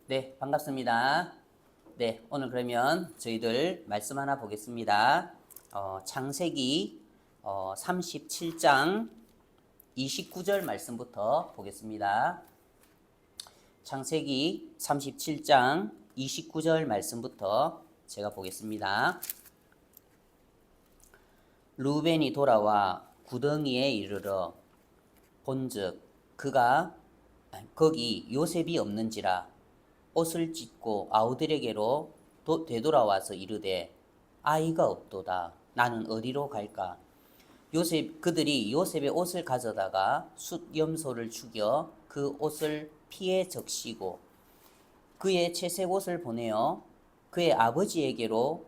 네, 반갑습니다. 네, 오늘 그러면 저희들 말씀 하나 보겠습니다. 창세기 37장 29절 말씀부터 보겠습니다. 창세기 37장 29절 말씀부터 제가 보겠습니다. 루벤이 돌아와 구덩이에 이르러 본즉 그가 거기 요셉이 없는지라 옷을 찢고 아우들에게로 되돌아와서 이르되 아이가 없도다. 나는 어디로 갈까? 그들이 요셉의 옷을 가져다가 숫염소를 죽여 그 옷을 피에 적시고 그의 채색 옷을 보내어 그의 아버지에게로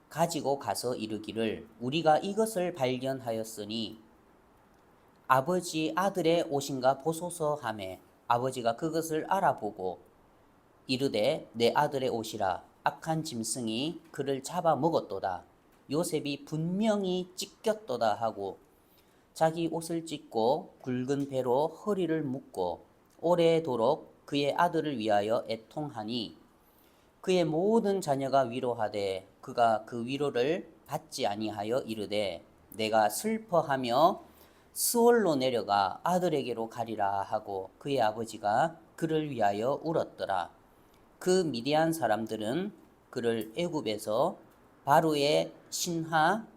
가지고 가서 이르기를 우리가 이것을 발견하였으니 아버지 아들의 옷인가 보소서 하매 아버지가 그것을 알아보고 이르되 내 아들의 옷이라 악한 짐승이 그를 잡아 먹었도다. 요셉이 분명히 찢겼도다 하고 자기 옷을 찢고 굵은 배로 허리를 묶고 오래도록 그의 아들을 위하여 애통하니 그의 모든 자녀가 위로하되 그가 그 위로를 받지 아니하여 이르되 내가 슬퍼하며 스올로 내려가 아들에게로 가리라 하고 그의 아버지가 그를 위하여 울었더라. 그 미디안 사람들은 그를 애굽에서 바로의 신하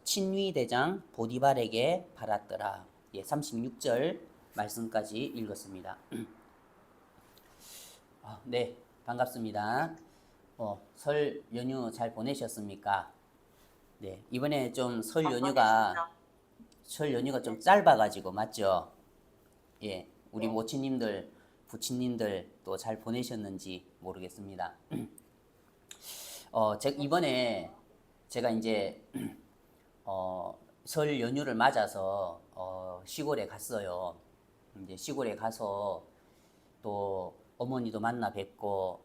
친위대장 보디발에게 팔았더라. 36절 말씀까지 읽었습니다. 네, 반갑습니다. 설 연휴 잘 보내셨습니까? 네, 이번에 좀 설 연휴가 좀 짧아가지고 맞죠? 예, 우리 모친님들, 부친님들 또 잘 보내셨는지 모르겠습니다. 이번에 제가 이제 설 연휴를 맞아서 시골에 갔어요. 이제 시골에 가서 또 어머니도 만나 뵙고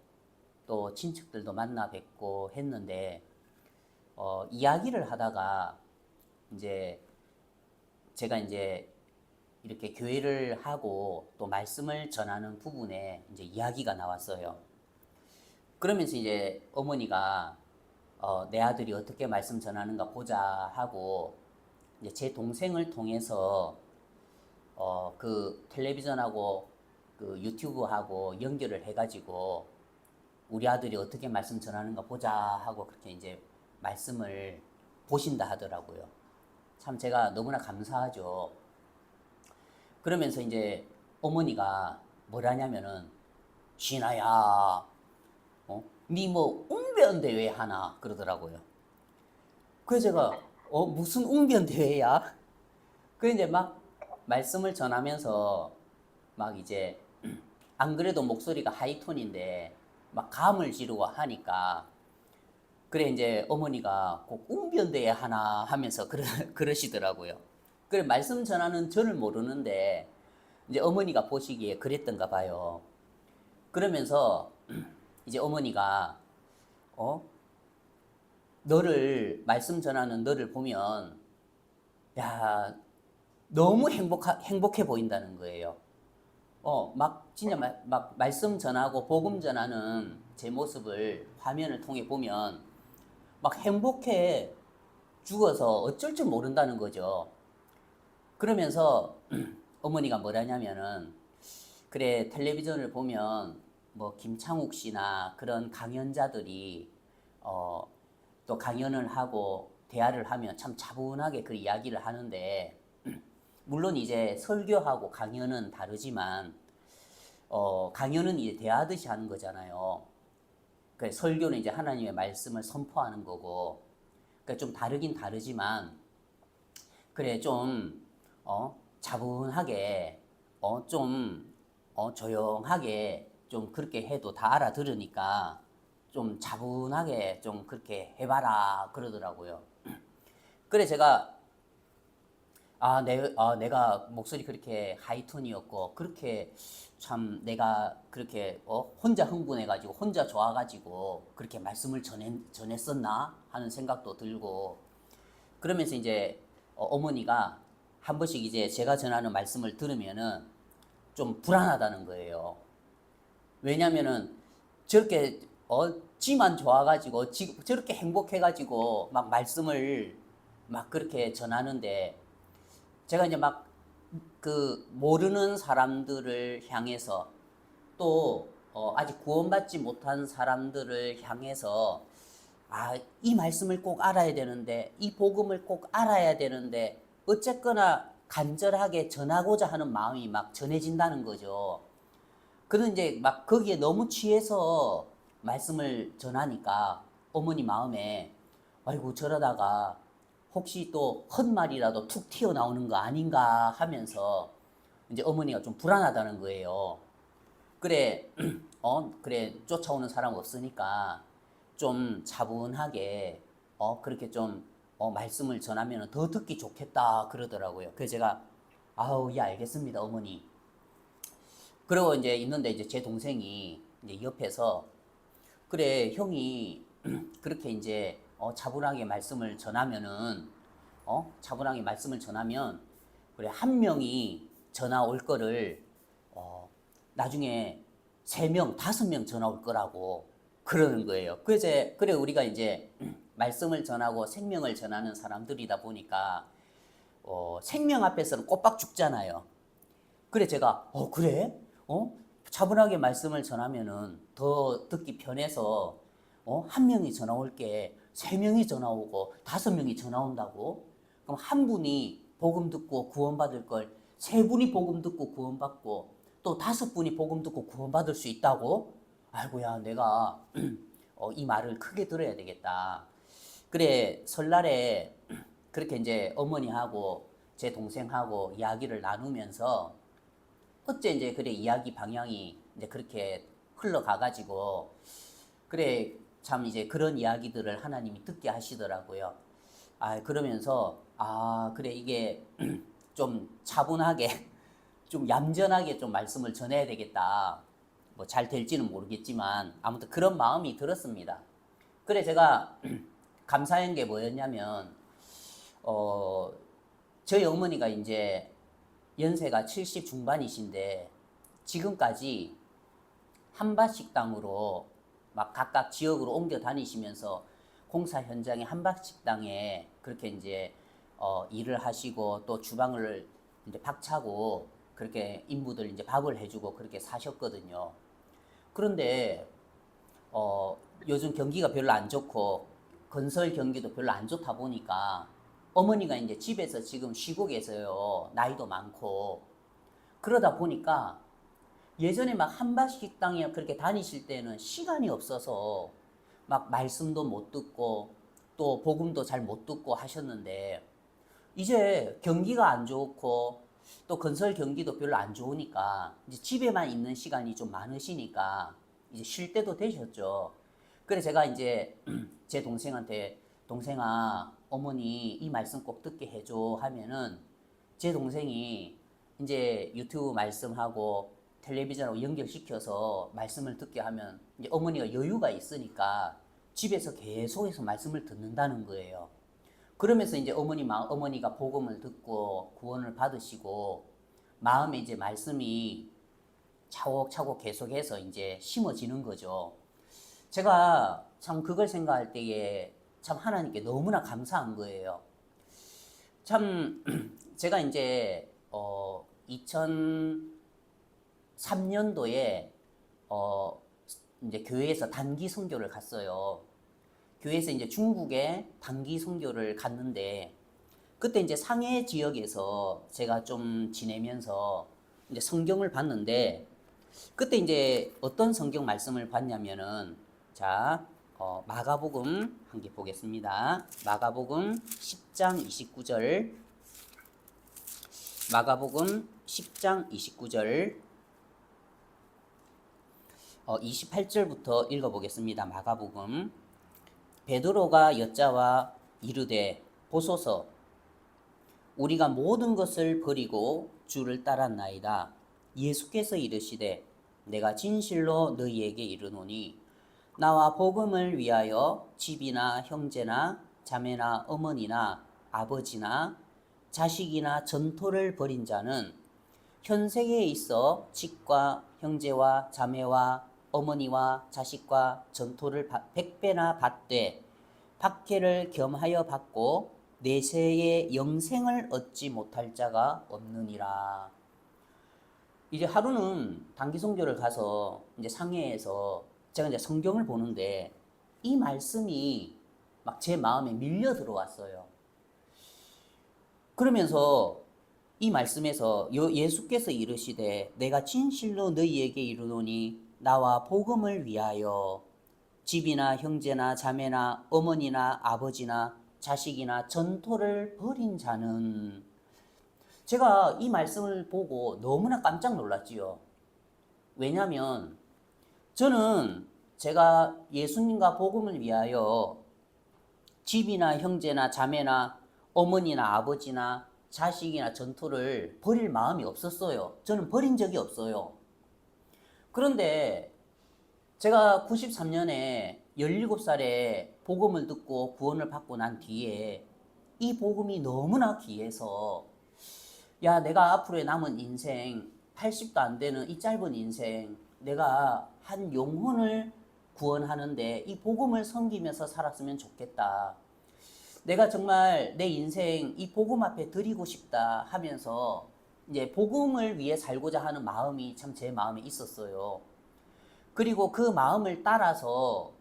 또 친척들도 만나 뵙고 했는데 이야기를 하다가 이제 제가 이제 이렇게 교회를 하고 또 말씀을 전하는 부분에 이제 이야기가 나왔어요. 그러면서 이제 어머니가 내 아들이 어떻게 말씀 전하는가 보자 하고 이제 제 동생을 통해서 그 텔레비전하고 그 유튜브하고 연결을 해가지고 우리 아들이 어떻게 말씀 전하는가 보자 하고 그렇게 이제 말씀을 보신다 하더라고요. 참 제가 너무나 감사하죠. 그러면서 이제 어머니가 뭐라냐면은 신아야, 니 뭐 웅변 대회 하나 그러더라고요. 그래서 제가 무슨 웅변 대회야? 그 이제 막 말씀을 전하면서 막 이제 안 그래도 목소리가 하이톤인데 막 감을 지르고 하니까 그래 이제 어머니가 꼭 웅변 대회 하나 하면서 그러시더라고요. 그래 말씀 전하는 저를 모르는데 이제 어머니가 보시기에 그랬던가 봐요. 그러면서 이제 어머니가 너를 말씀 전하는 너를 보면 야 너무 행복해 보인다는 거예요. 막 진짜 막 말씀 전하고 복음 전하는 제 모습을 화면을 통해 보면 막 행복해 죽어서 어쩔 줄 모른다는 거죠. 그러면서 어머니가 뭐라냐면은 그래 텔레비전을 보면 뭐 김창욱 씨나 그런 강연자들이 또 강연을 하고 대화를 하면 참 차분하게 그 이야기를 하는데 물론 이제 설교하고 강연은 다르지만 강연은 이제 대하듯이 하는 거잖아요. 그 설교는 이제 하나님의 말씀을 선포하는 거고 그러니까 좀 다르긴 다르지만 그래 좀 차분하게 좀 조용하게 좀 그렇게 해도 다 알아들으니까 좀 차분하게 좀 그렇게 해봐라 그러더라고요. 그래 제가 내가 목소리 그렇게 하이톤이었고 그렇게 참 내가 그렇게 혼자 흥분해가지고 혼자 좋아가지고 그렇게 말씀을 전했었나 하는 생각도 들고 그러면서 이제 어머니가 한 번씩 이제 제가 전하는 말씀을 들으면은 좀 불안하다는 거예요. 왜냐면은 저렇게 지만 좋아가지고 저렇게 행복해가지고 막 말씀을 막 그렇게 전하는데 제가 이제 막 그 모르는 사람들을 향해서 또 아직 구원받지 못한 사람들을 향해서 이 말씀을 꼭 알아야 되는데 이 복음을 꼭 알아야 되는데 어쨌거나 간절하게 전하고자 하는 마음이 막 전해진다는 거죠. 그런 이제 막 거기에 너무 취해서 말씀을 전하니까 어머니 마음에 아이고 저러다가 혹시 또 헛말이라도 툭 튀어나오는 거 아닌가 하면서 이제 어머니가 좀 불안하다는 거예요. 그래, 그래, 쫓아오는 사람 없으니까 좀 차분하게, 그렇게 좀, 말씀을 전하면 더 듣기 좋겠다 그러더라고요. 그래서 제가, 아우, 예, 알겠습니다, 어머니. 그러고 이제 있는데 이제 제 동생이 이제 옆에서, 그래, 형이 그렇게 이제, 차분하게 말씀을 전하면은, 차분하게 말씀을 전하면, 그래, 한 명이 전화 올 거를, 나중에 3명, 5명 전화 올 거라고 그러는 거예요. 그래, 우리가 이제 말씀을 전하고 생명을 전하는 사람들이다 보니까, 생명 앞에서는 꼬박 죽잖아요. 그래, 제가, 그래? 차분하게 말씀을 전하면은 더 듣기 편해서, 한 명이 전화 올게 3명이 전화 오고 5명이 전화 온다고? 그럼 한 분이 복음 듣고 구원받을 걸 3분이 복음 듣고 구원받고 또 5분이 복음 듣고 구원받을 수 있다고? 아이고야, 내가 이 말을 크게 들어야 되겠다. 그래, 설날에 그렇게 이제 어머니하고 제 동생하고 이야기를 나누면서 어째 이제 그래 이야기 방향이 이제 그렇게 흘러가가지고 그래 참 이제 그런 이야기들을 하나님이 듣게 하시더라고요. 그러면서 그래 이게 좀 차분하게 좀 얌전하게 좀 말씀을 전해야 되겠다. 뭐 잘 될지는 모르겠지만 아무튼 그런 마음이 들었습니다. 그래 제가 감사한 게 뭐였냐면 저희 어머니가 이제 연세가 70 중반이신데 지금까지 한밭식당으로 막 각각 지역으로 옮겨 다니시면서 공사 현장에 한밭식당에 그렇게 이제 일을 하시고 또 주방을 이제 박차고 그렇게 인부들 이제 밥을 해주고 그렇게 사셨거든요. 그런데 요즘 경기가 별로 안 좋고 건설 경기도 별로 안 좋다 보니까 어머니가 이제 집에서 지금 쉬고 계세요. 나이도 많고. 그러다 보니까 예전에 막 한밭식당에 그렇게 다니실 때는 시간이 없어서 막 말씀도 못 듣고 또 복음도 잘 못 듣고 하셨는데 이제 경기가 안 좋고 또 건설 경기도 별로 안 좋으니까 이제 집에만 있는 시간이 좀 많으시니까 이제 쉴 때도 되셨죠. 그래 제가 이제 제 동생한테 동생아 어머니 이 말씀 꼭 듣게 해줘 하면은 제 동생이 이제 유튜브 말씀하고 텔레비전하고 연결시켜서 말씀을 듣게 하면 이제 어머니가 여유가 있으니까 집에서 계속해서 말씀을 듣는다는 거예요. 그러면서 이제 어머니가 복음을 듣고 구원을 받으시고 마음에 이제 말씀이 차곡차곡 계속해서 이제 심어지는 거죠. 제가 참 그걸 생각할 때에 참 하나님께 너무나 감사한 거예요. 참 제가 이제 2003년도에 이제 교회에서 단기 선교를 갔어요. 교회에서 이제 중국에 단기 선교를 갔는데 그때 이제 상해 지역에서 제가 좀 지내면서 이제 성경을 봤는데 그때 이제 어떤 성경 말씀을 봤냐면은 자 마가복음 한 개 보겠습니다. 마가복음 10장 29절 마가복음 10장 29절 28절부터 읽어보겠습니다. 마가복음 베드로가 여짜와 이르되 보소서 우리가 모든 것을 버리고 주를 따랐나이다. 예수께서 이르시되 내가 진실로 너희에게 이르노니 나와 복음을 위하여 집이나 형제나 자매나 어머니나 아버지나 자식이나 전토를 벌인 자는 현세에 있어 집과 형제와 자매와 어머니와 자식과 전토를 100배나 받되 박해를 겸하여 받고 내세의 영생을 얻지 못할 자가 없느니라. 이제 하루는 단기 선교를 가서 이제 상해에서 제가 이제 성경을 보는데 이 말씀이 막 제 마음에 밀려 들어왔어요. 그러면서 이 말씀에서 예수께서 이르시되 내가 진실로 너희에게 이르노니 나와 복음을 위하여 집이나 형제나 자매나 어머니나 아버지나 자식이나 전토를 벌인 자는, 제가 이 말씀을 보고 너무나 깜짝 놀랐지요. 왜냐하면 저는 제가 예수님과 복음을 위하여 집이나 형제나 자매나 어머니나 아버지나 자식이나 전토를 버릴 마음이 없었어요. 저는 버린 적이 없어요. 그런데 제가 93년에 17살에 복음을 듣고 구원을 받고 난 뒤에 이 복음이 너무나 귀해서, 야, 내가 앞으로의 남은 인생 80도 안 되는 이 짧은 인생 내가 한 영혼을 구원하는데 이 복음을 섬기면서 살았으면 좋겠다. 내가 정말 내 인생 이 복음 앞에 드리고 싶다 하면서 이제 복음을 위해 살고자 하는 마음이 참 제 마음에 있었어요. 그리고 그 마음을 따라서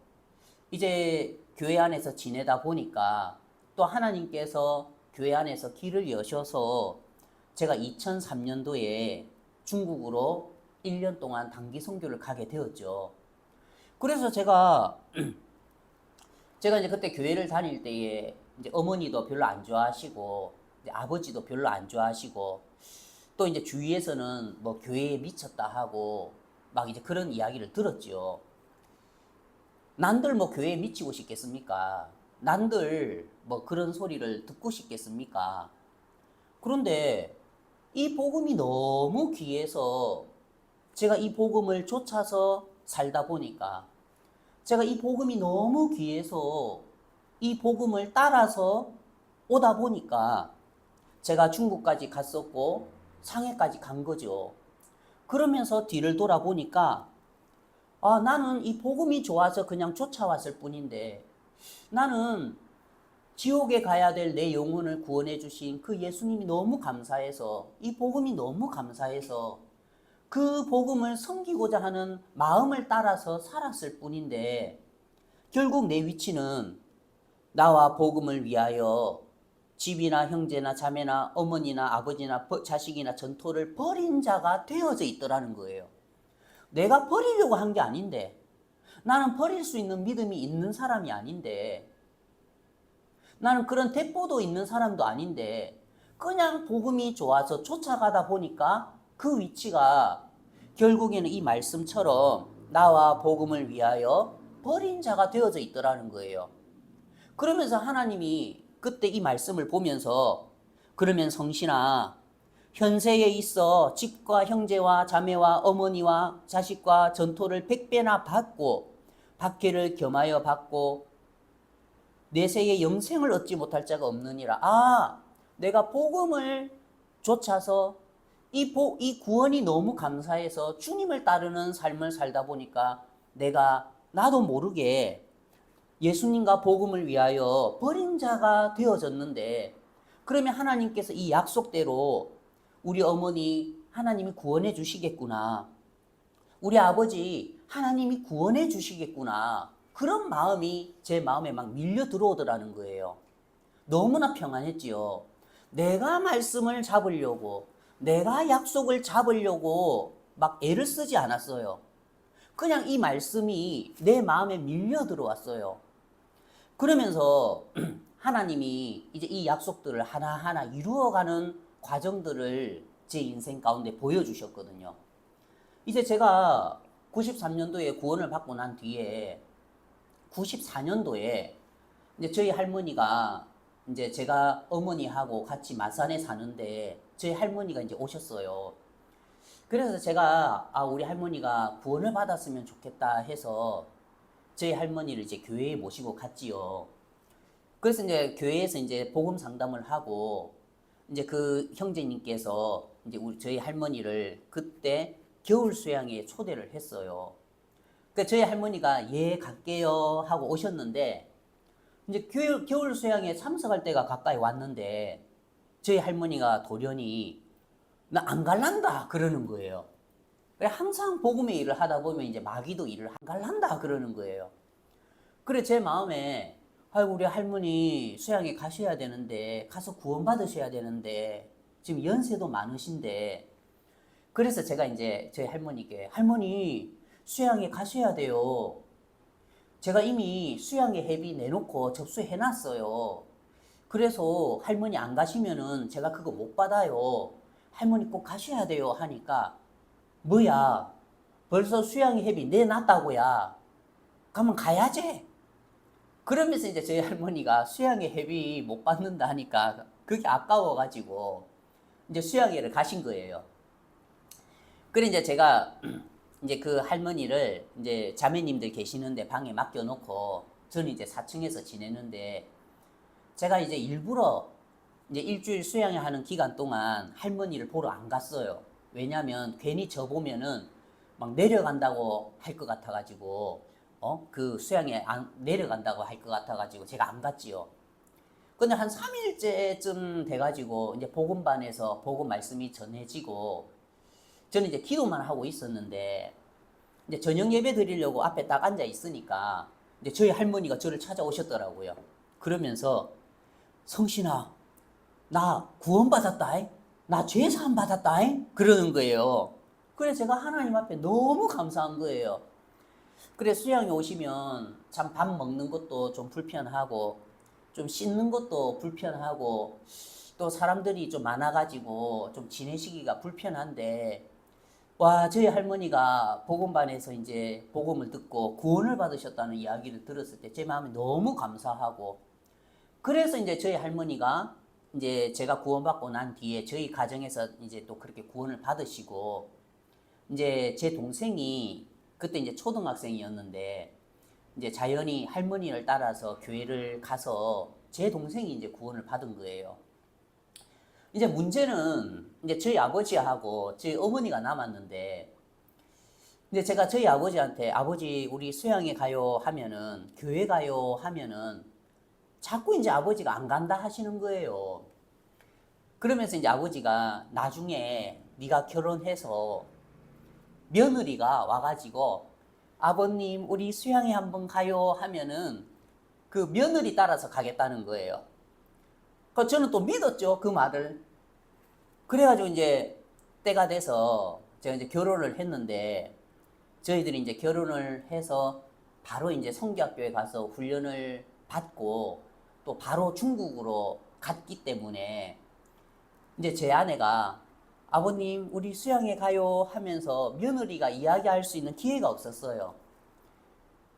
이제 교회 안에서 지내다 보니까 또 하나님께서 교회 안에서 길을 여셔서 제가 2003년도에 중국으로 1년 동안 단기 선교를 가게 되었죠. 그래서 제가 이제 그때 교회를 다닐 때에 이제 어머니도 별로 안 좋아하시고 이제 아버지도 별로 안 좋아하시고 또 이제 주위에서는 뭐 교회에 미쳤다 하고 막 이제 그런 이야기를 들었죠. 난들 뭐 교회에 미치고 싶겠습니까? 난들 뭐 그런 소리를 듣고 싶겠습니까? 그런데 이 복음이 너무 귀해서 제가 이 복음을 쫓아서 살다 보니까, 제가 이 복음이 너무 귀해서 이 복음을 따라서 오다 보니까 제가 중국까지 갔었고 상해까지 간 거죠. 그러면서 뒤를 돌아보니까 나는 이 복음이 좋아서 그냥 쫓아왔을 뿐인데, 나는 지옥에 가야 될 내 영혼을 구원해 주신 그 예수님이 너무 감사해서, 이 복음이 너무 감사해서 그 복음을 섬기고자 하는 마음을 따라서 살았을 뿐인데, 결국 내 위치는 나와 복음을 위하여 집이나 형제나 자매나 어머니나 아버지나 자식이나 전토를 버린 자가 되어져 있더라는 거예요. 내가 버리려고 한 게 아닌데, 나는 버릴 수 있는 믿음이 있는 사람이 아닌데, 나는 그런 대포도 있는 사람도 아닌데, 그냥 복음이 좋아서 쫓아가다 보니까 그 위치가 결국에는 이 말씀처럼 나와 복음을 위하여 버린 자가 되어져 있더라는 거예요. 그러면서 하나님이 그때 이 말씀을 보면서, 그러면 성신아, 현세에 있어 집과 형제와 자매와 어머니와 자식과 전토를 100배나 받고 박해를 겸하여 받고 내세의 영생을 얻지 못할 자가 없느니라. 내가 복음을 좇아서 이 구원이 너무 감사해서 주님을 따르는 삶을 살다 보니까 나도 모르게 예수님과 복음을 위하여 버린 자가 되어졌는데, 그러면 하나님께서 이 약속대로 우리 어머니 하나님이 구원해 주시겠구나, 우리 아버지 하나님이 구원해 주시겠구나, 그런 마음이 제 마음에 막 밀려 들어오더라는 거예요. 너무나 평안했지요. 내가 말씀을 잡으려고, 내가 약속을 잡으려고 막 애를 쓰지 않았어요. 그냥 이 말씀이 내 마음에 밀려 들어왔어요. 그러면서 하나님이 이제 이 약속들을 하나하나 이루어가는 과정들을 제 인생 가운데 보여주셨거든요. 이제 제가 93년도에 구원을 받고 난 뒤에 94년도에 이제 저희 할머니가, 이제 제가 어머니하고 같이 마산에 사는데 저희 할머니가 이제 오셨어요. 그래서 제가 우리 할머니가 구원을 받았으면 좋겠다 해서 저희 할머니를 이제 교회에 모시고 갔지요. 그래서 이제 교회에서 이제 복음 상담을 하고, 이제 그 형제님께서 이제 저희 할머니를 그때 겨울 수양회에 초대를 했어요. 그 저희 할머니가 예 갈게요 하고 오셨는데 이제 겨울 수양에 참석할 때가 가까이 왔는데 저희 할머니가 돌연히 나 안 갈란다 그러는 거예요. 그래 항상 복음의 일을 하다 보면 이제 마귀도 일을 안 갈란다 그러는 거예요. 그래 제 마음에 아이고 우리 할머니 수양에 가셔야 되는데 가서 구원받으셔야 되는데 지금 연세도 많으신데 그래서 제가 이제 저희 할머니께 할머니 수양에 가셔야 돼요. 제가 이미 수양의 회비 내놓고 접수해 놨어요. 그래서 할머니 안 가시면은 제가 그거 못 받아요. 할머니 꼭 가셔야 돼요 하니까 뭐야 벌써 수양의 회비 내놨다고야. 가면 가야지. 그러면서 이제 저희 할머니가 수양의 회비 못 받는다 하니까 그게 아까워가지고 이제 수양회를 가신 거예요. 그래 이제 제가 이제 그 할머니를 이제 자매님들 계시는데 방에 맡겨놓고 저는 이제 4층에서 지내는데 제가 이제 일부러 이제 일주일 수양회 하는 기간 동안 할머니를 보러 안 갔어요. 왜냐면 괜히 저 보면은 막 내려간다고 할 것 같아가지고 그 수양회 안 내려간다고 할 것 같아가지고 제가 안 갔지요. 근데 한 3일째쯤 돼가지고 이제 복음반에서 복음 말씀이 전해지고 저는 이제 기도만 하고 있었는데 이제 저녁 예배 드리려고 앞에 딱 앉아 있으니까 이제 저희 할머니가 저를 찾아오셨더라고요. 그러면서 성신아 나 구원받았다. 나 죄사함 받았다. 그러는 거예요. 그래 제가 하나님 앞에 너무 감사한 거예요. 그래 수양에 오시면 참 밥 먹는 것도 좀 불편하고 좀 씻는 것도 불편하고 또 사람들이 좀 많아가지고 좀 지내시기가 불편한데 와 저희 할머니가 복음반에서 이제 복음을 듣고 구원을 받으셨다는 이야기를 들었을 때 제 마음이 너무 감사하고 그래서 이제 저희 할머니가 이제 제가 구원받고 난 뒤에 저희 가정에서 이제 또 그렇게 구원을 받으시고 이제 제 동생이 그때 이제 초등학생이었는데 이제 자연히 할머니를 따라서 교회를 가서 제 동생이 이제 구원을 받은 거예요. 이제 문제는 이제 저희 아버지하고 저희 어머니가 남았는데 이제 제가 저희 아버지한테 아버지 우리 수양에 가요 하면은 교회 가요 하면은 자꾸 이제 아버지가 안 간다 하시는 거예요. 그러면서 이제 아버지가 나중에 네가 결혼해서 며느리가 와가지고 아버님 우리 수양에 한번 가요 하면은 그 며느리 따라서 가겠다는 거예요. 그 저는 또 믿었죠 그 말을. 그래가지고 이제 때가 돼서 제가 이제 결혼을 했는데 저희들이 이제 결혼을 해서 바로 이제 성교학교에 가서 훈련을 받고 또 바로 중국으로 갔기 때문에 이제 제 아내가 아버님 우리 수양에 가요 하면서 며느리가 이야기할 수 있는 기회가 없었어요.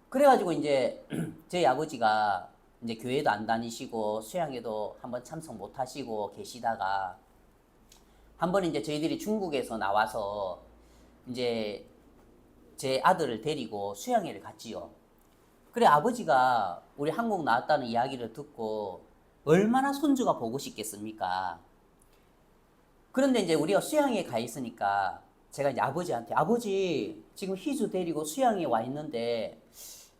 그래가지고 이제 저희 아버지가 이제 교회도 안 다니시고 수양에도 한번 참석 못 하시고 계시다가 한번 이제 저희들이 중국에서 나와서 이제 제 아들을 데리고 수양회를 갔지요. 그래 아버지가 우리 한국 나왔다는 이야기를 듣고 얼마나 손주가 보고 싶겠습니까? 그런데 이제 우리가 수양회에 가 있으니까 제가 이제 아버지한테 아버지 지금 희주 데리고 수양회에 와 있는데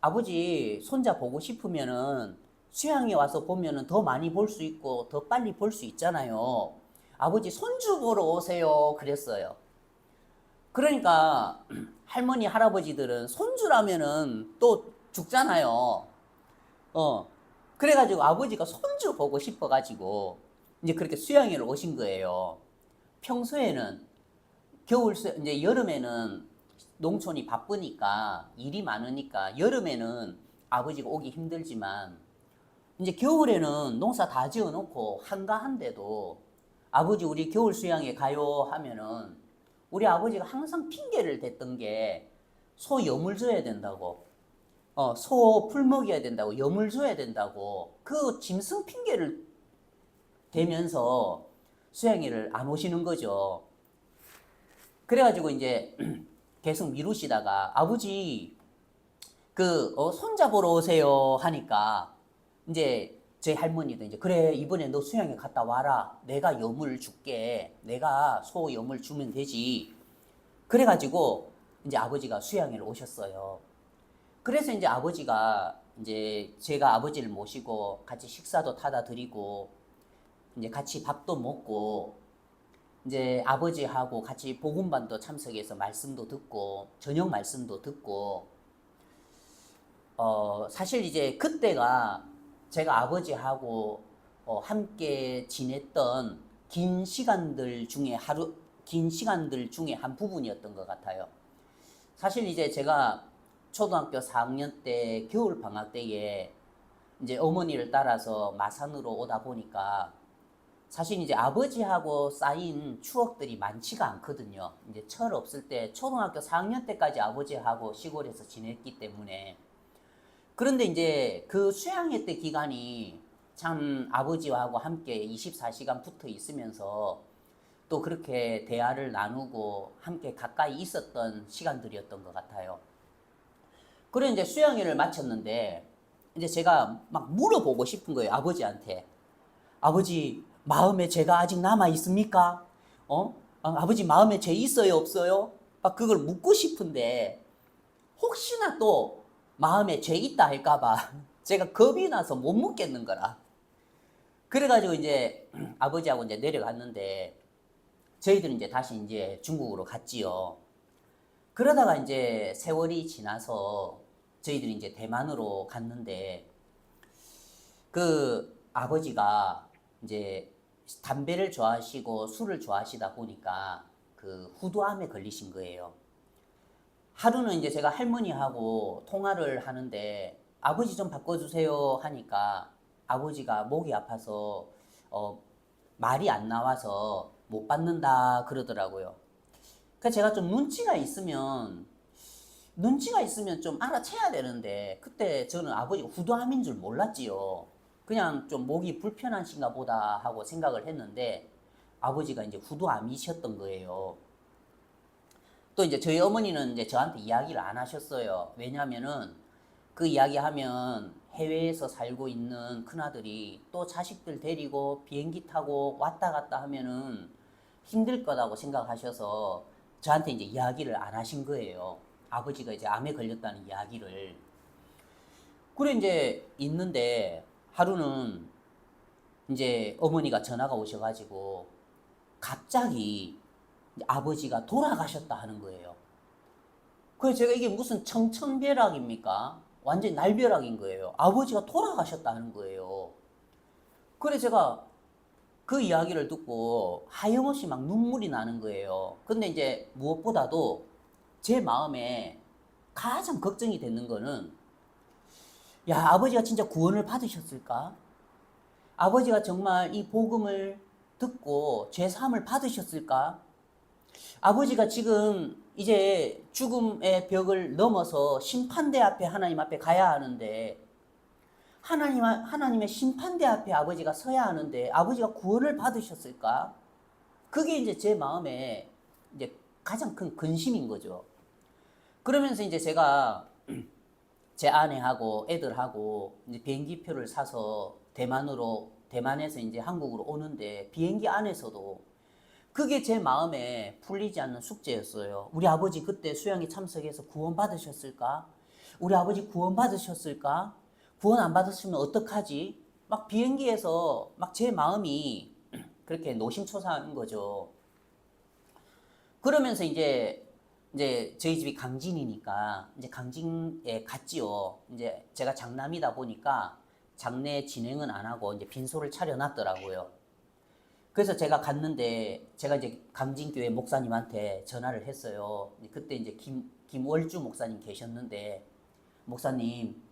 아버지 손자 보고 싶으면은 수양회 와서 보면은 더 많이 볼 수 있고 더 빨리 볼 수 있잖아요. 아버지 손주 보러 오세요 그랬어요. 그러니까 할머니 할아버지들은 손주라면은 또 죽잖아요. 그래가지고 아버지가 손주 보고 싶어가지고 이제 그렇게 수양회를 오신 거예요. 평소에는 이제 여름에는 농촌이 바쁘니까 일이 많으니까 여름에는 아버지가 오기 힘들지만 이제 겨울에는 농사 다 지어놓고 한가한데도 아버지 우리 겨울 수양회 가요 하면은 우리 아버지가 항상 핑계를 댔던 게 소 염을 줘야 된다고 소 풀 먹여야 된다고 염을 줘야 된다고 그 짐승 핑계를 대면서 수양회를 안 오시는 거죠. 그래가지고 이제 계속 미루시다가 아버지 그 손자 보러 오세요 하니까 이제 제 할머니도 이제 그래 이번에 너 수양회 갔다 와라 내가 염을 줄게 내가 소 염을 주면 되지. 그래가지고 이제 아버지가 수양회를 오셨어요. 그래서 이제 아버지가 이제 제가 아버지를 모시고 같이 식사도 타다 드리고 이제 같이 밥도 먹고 이제 아버지하고 같이 복음반도 참석해서 말씀도 듣고 저녁 말씀도 듣고 사실 이제 그때가 제가 아버지하고 함께 지냈던 긴 시간들 중에 한 부분이었던 것 같아요. 사실 이제 제가 초등학교 4학년 때 겨울 방학 때에 이제 어머니를 따라서 마산으로 오다 보니까 사실 이제 아버지하고 쌓인 추억들이 많지가 않거든요. 이제 철 없을 때 초등학교 4학년 때까지 아버지하고 시골에서 지냈기 때문에. 그런데 이제 그 수양회 때 기간이 참 아버지하고 함께 24시간 붙어 있으면서 또 그렇게 대화를 나누고 함께 가까이 있었던 시간들이었던 것 같아요. 그래 이제 수양회를 마쳤는데 이제 제가 막 물어보고 싶은 거예요, 아버지한테. 아버지, 마음에 죄가 아직 남아 있습니까? 아버지 마음에 죄 있어요, 없어요? 막 그걸 묻고 싶은데 혹시나 또 마음에 죄 있다 할까봐 제가 겁이 나서 못 묻겠는 거라. 그래가지고 이제 아버지하고 이제 내려갔는데 저희들은 이제 다시 이제 중국으로 갔지요. 그러다가 이제 세월이 지나서 저희들이 이제 대만으로 갔는데 그 아버지가 이제 담배를 좋아하시고 술을 좋아하시다 보니까 그 후두암에 걸리신 거예요. 하루는 이제 제가 할머니하고 통화를 하는데 아버지 좀 바꿔주세요 하니까 아버지가 목이 아파서 말이 안 나와서 못 받는다 그러더라고요. 그래서 제가 좀 눈치가 있으면 좀 알아채야 되는데 그때 저는 아버지가 후두암인 줄 몰랐지요. 그냥 좀 목이 불편하신가 보다 하고 생각을 했는데 아버지가 이제 후두암이셨던 거예요. 또 이제 저희 어머니는 이제 저한테 이야기를 안 하셨어요. 왜냐면은 그 이야기하면 해외에서 살고 있는 큰아들이 또 자식들 데리고 비행기 타고 왔다 갔다 하면은 힘들 거라고 생각하셔서 저한테 이제 이야기를 안 하신 거예요. 아버지가 이제 암에 걸렸다는 이야기를. 그래 이제 있는데 하루는 이제 어머니가 전화가 오셔가지고 갑자기 아버지가 돌아가셨다 하는 거예요. 그래서 제가 이게 무슨 청천벼락입니까? 완전 날벼락인 거예요. 아버지가 돌아가셨다 하는 거예요. 그래 제가 그 이야기를 듣고 하염없이 막 눈물이 나는 거예요. 근데 이제 무엇보다도 제 마음에 가장 걱정이 되는 거는 야, 아버지가 진짜 구원을 받으셨을까? 아버지가 정말 이 복음을 듣고 죄 사함을 받으셨을까? 아버지가 지금 이제 죽음의 벽을 넘어서 심판대 앞에 하나님 앞에 가야 하는데 하나님의 심판대 앞에 아버지가 서야 하는데 아버지가 구원을 받으셨을까? 그게 이제 제 마음에 이제 가장 큰 근심인 거죠. 그러면서 이제 제가 제 아내하고 애들하고 이제 비행기표를 사서 대만에서 이제 한국으로 오는데 비행기 안에서도 그게 제 마음에 풀리지 않는 숙제였어요. 우리 아버지 그때 수양에 참석해서 구원 받으셨을까? 우리 아버지 구원 받으셨을까? 구원 안 받으시면 어떡하지? 막 비행기에서 막 제 마음이 그렇게 노심초사한 거죠. 그러면서 이제 저희 집이 강진이니까 이제 강진에 갔지요. 이제 제가 장남이다 보니까 장례 진행은 안 하고 이제 빈소를 차려놨더라고요. 그래서 제가 갔는데 제가 이제 강진교회 목사님한테 전화를 했어요. 그때 이제 김월주 목사님 계셨는데 목사님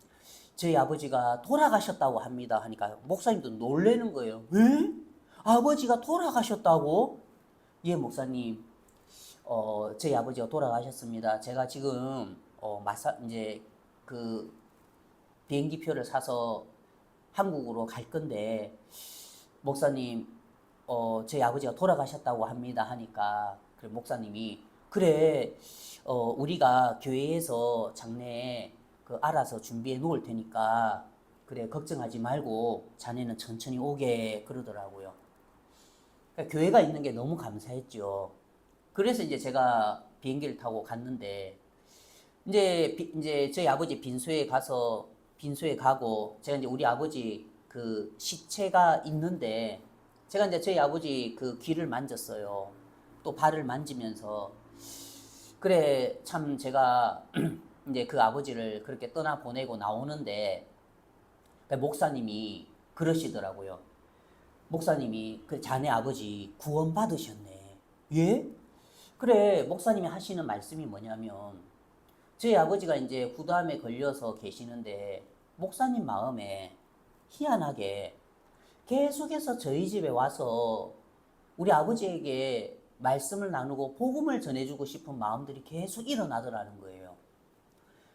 저희 아버지가 돌아가셨다고 합니다 하니까 목사님도 놀라는 거예요. 왜? 아버지가 돌아가셨다고? 예 목사님 저희 아버지가 돌아가셨습니다. 제가 지금 이제 그 비행기표를 사서 한국으로 갈 건데 목사님 저희 아버지가 돌아가셨다고 합니다 하니까 그래 목사님이 그래 우리가 교회에서 장례 알아서 준비해 놓을 테니까 그래 걱정하지 말고 자네는 천천히 오게 그러더라고요. 그러니까 교회가 있는 게 너무 감사했죠. 그래서 이제 제가 비행기를 타고 갔는데 이제 저희 아버지 빈소에 가고 제가 이제 우리 아버지 그 시체가 있는데 제가 이제 저희 아버지 그 귀를 만졌어요. 또 발을 만지면서 그래 참 제가 이제 그 아버지를 그렇게 떠나 보내고 나오는데 목사님이 그러시더라고요. 목사님이 그 자네 아버지 구원 받으셨네. 예? 그래 목사님이 하시는 말씀이 뭐냐면 저희 아버지가 이제 후두암에 걸려서 계시는데 목사님 마음에 희한하게 계속해서 저희 집에 와서 우리 아버지에게 말씀을 나누고 복음을 전해주고 싶은 마음들이 계속 일어나더라는 거예요.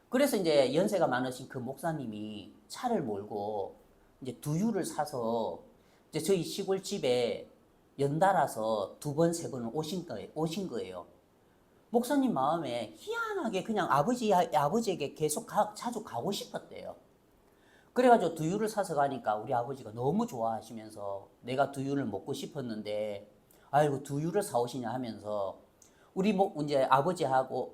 그래서 이제 연세가 많으신 그 목사님이 차를 몰고 이제 두유를 사서 이제 저희 시골집에 연달아서 두 번, 세 번을 오신 거예요. 목사님 마음에 희한하게 그냥 아버지에게 계속 자주 가고 싶었대요. 그래가지고 두유를 사서 가니까 우리 아버지가 너무 좋아하시면서 내가 두유를 먹고 싶었는데 아이고 두유를 사오시냐 하면서 이제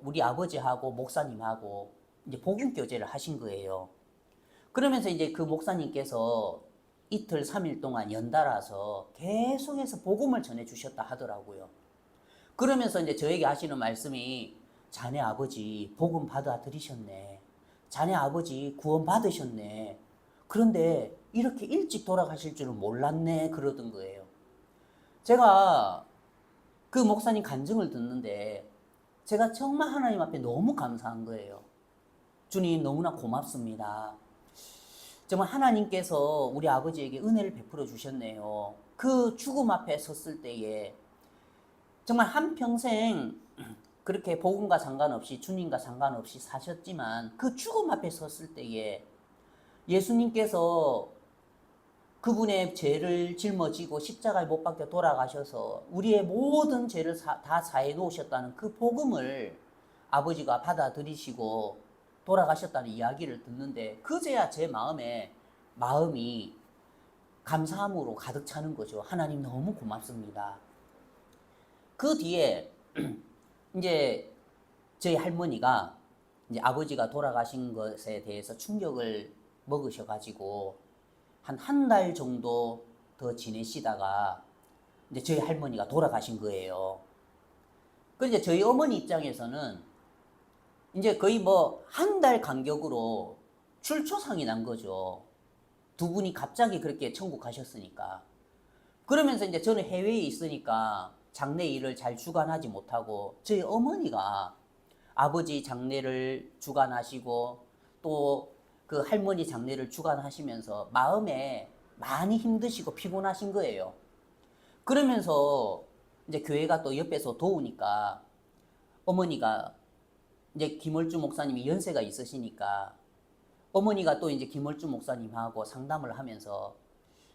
우리 아버지하고 목사님하고 이제 복음 교제를 하신 거예요. 그러면서 이제 그 목사님께서 이틀, 3일 동안 연달아서 계속해서 복음을 전해 주셨다 하더라고요. 그러면서 이제 저에게 하시는 말씀이 자네 아버지 복음 받아 들이셨네. 자네 아버지 구원 받으셨네. 그런데 이렇게 일찍 돌아가실 줄은 몰랐네. 그러던 거예요. 제가 그 목사님 간증을 듣는데 제가 정말 하나님 앞에 너무 감사한 거예요. 주님 너무나 고맙습니다. 정말 하나님께서 우리 아버지에게 은혜를 베풀어 주셨네요. 그 죽음 앞에 섰을 때에 정말 한평생 그렇게 복음과 상관없이 주님과 상관없이 사셨지만 그 죽음 앞에 섰을 때에 예수님께서 그분의 죄를 짊어지고 십자가에 못 박혀 돌아가셔서 우리의 모든 죄를 다 사해 놓으셨다는 그 복음을 아버지가 받아들이시고 돌아가셨다는 이야기를 듣는데 그제야 제 마음이 감사함으로 가득 차는 거죠. 하나님 너무 고맙습니다. 그 뒤에 이제 저희 할머니가 이제 아버지가 돌아가신 것에 대해서 충격을 먹으셔가지고 한 달 정도 더 지내시다가 이제 저희 할머니가 돌아가신 거예요. 그 이제 저희 어머니 입장에서는 이제 거의 뭐 한 달 간격으로 출초상이 난 거죠. 두 분이 갑자기 그렇게 천국 가셨으니까. 그러면서 이제 저는 해외에 있으니까 장례 일을 잘 주관하지 못하고 저희 어머니가 아버지 장례를 주관하시고 또 그 할머니 장례를 주관하시면서 마음에 많이 힘드시고 피곤하신 거예요. 그러면서 이제 교회가 또 옆에서 도우니까 어머니가 이제 김월주 목사님이 연세가 있으시니까 어머니가 또 이제 김월주 목사님하고 상담을 하면서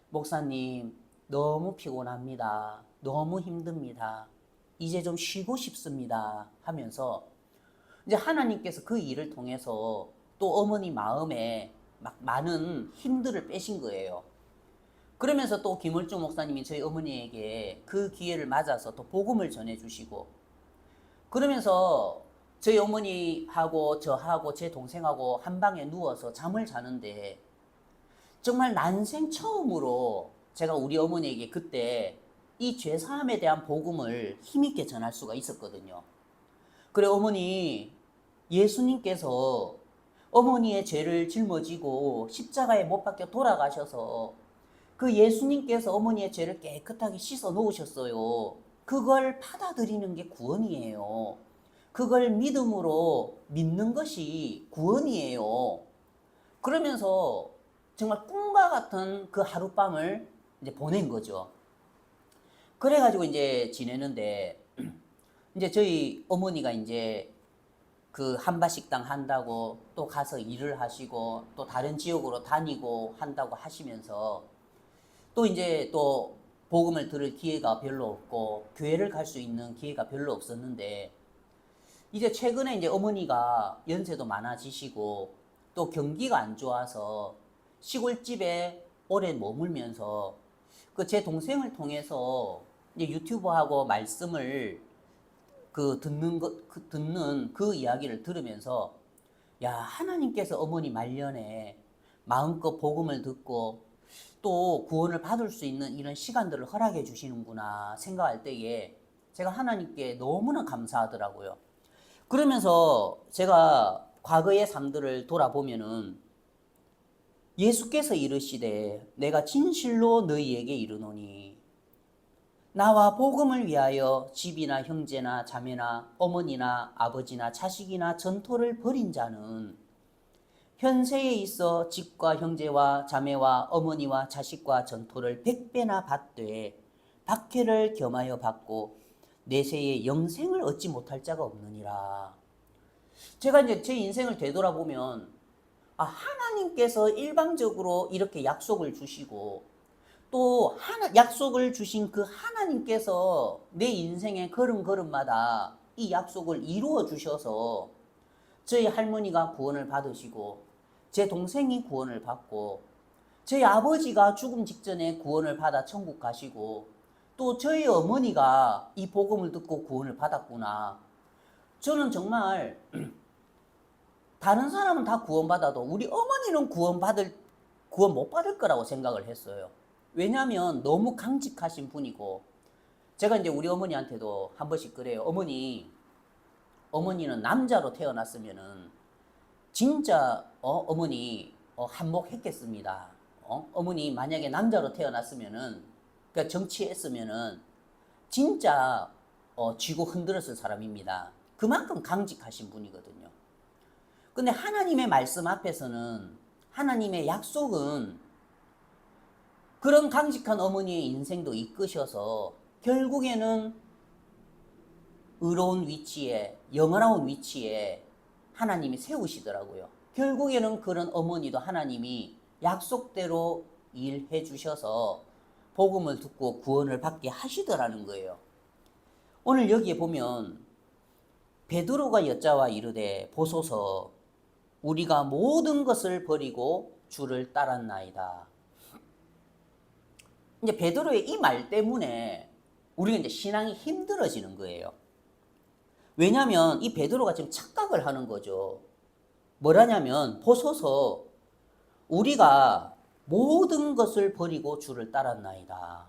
목사님 너무 피곤합니다. 너무 힘듭니다. 이제 좀 쉬고 싶습니다. 하면서 이제 하나님께서 그 일을 통해서 또 어머니 마음에 막 많은 힘들을 빼신 거예요. 그러면서 또 김월주 목사님이 저희 어머니에게 그 기회를 맞아서 또 복음을 전해주시고 그러면서 저희 어머니하고 저하고 제 동생하고 한 방에 누워서 잠을 자는데 정말 난생 처음으로 제가 우리 어머니에게 그때 이 죄사함에 대한 복음을 힘있게 전할 수가 있었거든요. 그래 어머니 예수님께서 어머니의 죄를 짊어지고 십자가에 못 박혀 돌아가셔서 그 예수님께서 어머니의 죄를 깨끗하게 씻어 놓으셨어요. 그걸 받아들이는 게 구원이에요. 그걸 믿음으로 믿는 것이 구원이에요. 그러면서 정말 꿈과 같은 그 하룻밤을 이제 보낸 거죠. 그래가지고 이제 지내는데 이제 저희 어머니가 이제 그 한바식당 한다고 또 가서 일을 하시고 또 다른 지역으로 다니고 한다고 하시면서 또 이제 또 복음을 들을 기회가 별로 없고 교회를 갈 수 있는 기회가 별로 없었는데 이제 최근에 이제 어머니가 연세도 많아지시고 또 경기가 안 좋아서 시골집에 오래 머물면서 그 제 동생을 통해서 이제 유튜브하고 말씀을 듣는 그 이야기를 들으면서 야, 하나님께서 어머니 말년에 마음껏 복음을 듣고 또 구원을 받을 수 있는 이런 시간들을 허락해 주시는구나 생각할 때에 제가 하나님께 너무나 감사하더라고요. 그러면서 제가 과거의 삶들을 돌아보면은 예수께서 이르시되 내가 진실로 너희에게 이르노니 나와 복음을 위하여 집이나 형제나 자매나 어머니나 아버지나 자식이나 전토를 벌인 자는 현세에 있어 집과 형제와 자매와 어머니와 자식과 전토를 100배나 받되 박해를 겸하여 받고 내세에 영생을 얻지 못할 자가 없느니라. 제가 이제 제 인생을 되돌아보면 하나님께서 일방적으로 이렇게 약속을 주시고 또 약속을 주신 그 하나님께서 내 인생의 걸음걸음마다 이 약속을 이루어 주셔서 저희 할머니가 구원을 받으시고 제 동생이 구원을 받고 저희 아버지가 죽음 직전에 구원을 받아 천국 가시고 또 저희 어머니가 이 복음을 듣고 구원을 받았구나. 저는 정말 다른 사람은 다 구원받아도 우리 어머니는 구원 못 받을 거라고 생각을 했어요. 왜냐하면 너무 강직하신 분이고 제가 이제 우리 어머니한테도 한 번씩 그래요. 어머니는 남자로 태어났으면은 진짜 어머니 한몫했겠습니다. 어머니 만약에 남자로 태어났으면은 그러니까 정치했으면은 진짜 쥐고 흔들었을 사람입니다. 그만큼 강직하신 분이거든요. 근데 하나님의 말씀 앞에서는 하나님의 약속은 그런 강직한 어머니의 인생도 이끄셔서 결국에는 의로운 위치에 영원한 위치에 하나님이 세우시더라고요. 결국에는 그런 어머니도 하나님이 약속대로 일해 주셔서 복음을 듣고 구원을 받게 하시더라는 거예요. 오늘 여기에 보면 베드로가 여짜와 이르되 보소서 우리가 모든 것을 버리고 주를 따랐나이다. 이제 베드로의 이 말 때문에 우리가 이제 신앙이 힘들어지는 거예요. 왜냐하면 이 베드로가 지금 착각을 하는 거죠. 뭐라냐면 보소서 우리가 모든 것을 버리고 주를 따랐나이다.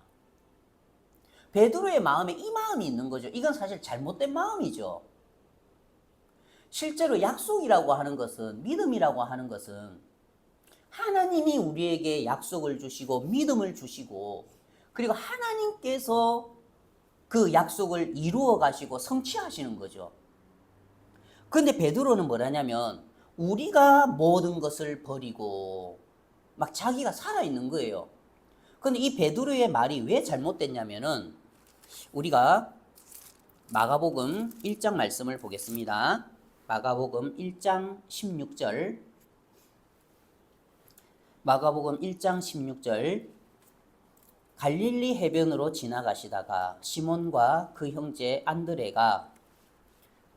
베드로의 마음에 이 마음이 있는 거죠. 이건 사실 잘못된 마음이죠. 실제로 약속이라고 하는 것은 믿음이라고 하는 것은 하나님이 우리에게 약속을 주시고 믿음을 주시고 그리고 하나님께서 그 약속을 이루어 가시고 성취하시는 거죠. 그런데 베드로는 뭐라냐면 우리가 모든 것을 버리고 막 자기가 살아있는 거예요. 그런데 이 베드로의 말이 왜 잘못됐냐면은 우리가 마가복음 1장 말씀을 보겠습니다. 마가복음 1장 16절 마가복음 1장 16절 갈릴리 해변으로 지나가시다가 시몬과 그 형제 안드레가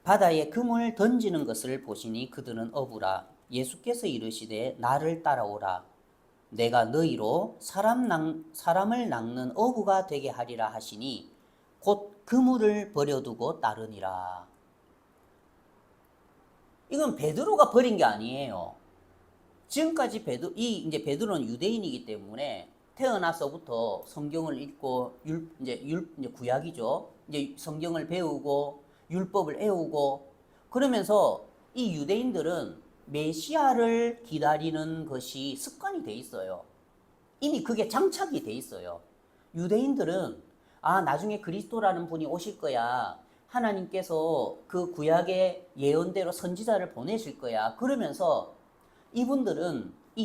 바다에 금을 던지는 것을 보시니 그들은 어부라. 예수께서 이르시되 나를 따라오라. 내가 너희로 사람을 낚는 어부가 되게 하리라 하시니 곧 그물을 버려두고 따르니라. 이건 베드로가 버린 게 아니에요. 지금까지 이제 베드로는 유대인이기 때문에 태어나서부터 성경을 읽고 이제 구약이죠. 이제 성경을 배우고 율법을 애우고 그러면서 이 유대인들은 메시아를 기다리는 것이 습관이 돼 있어요. 이미 그게 장착이 돼 있어요. 유대인들은 나중에 그리스도라는 분이 오실 거야. 하나님께서 그 구약의 예언대로 선지자를 보내실 거야. 그러면서 이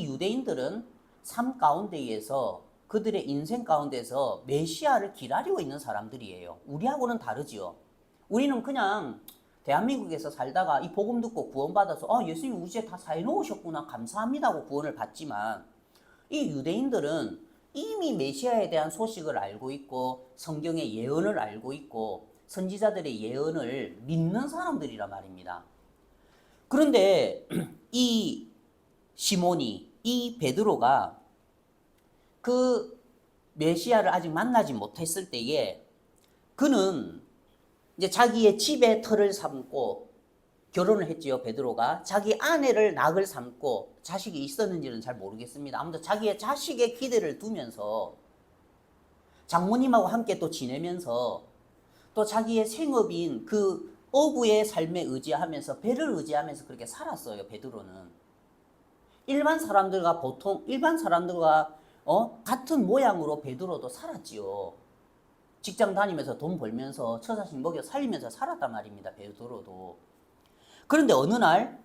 유대인들은 삶 가운데에서 그들의 인생 가운데서 메시아를 기다리고 있는 사람들이에요. 우리하고는 다르지요. 우리는 그냥 대한민국에서 살다가 이 복음 듣고 구원받아서 예수님 우리 집에 다 사해놓으셨구나 감사합니다 하고 구원을 받지만 이 유대인들은 이미 메시아에 대한 소식을 알고 있고 성경의 예언을 알고 있고 선지자들의 예언을 믿는 사람들이란 말입니다. 그런데 이 시몬이 이 베드로가 그 메시아를 아직 만나지 못했을 때에 그는 이제 자기의 집에 터를 삼고 결혼을 했지요. 베드로가 자기 아내를 낙을 삼고, 자식이 있었는지는 잘 모르겠습니다. 아무튼 자기의 자식의 기대를 두면서 장모님하고 함께 또 지내면서 또 자기의 생업인 그 어부의 삶에 의지하면서, 배를 의지하면서 그렇게 살았어요. 베드로는 일반 사람들과 같은 모양으로 베드로도 살았지요. 직장 다니면서 돈 벌면서 처자식 먹여 살리면서 살았단 말입니다. 베드로도. 그런데 어느 날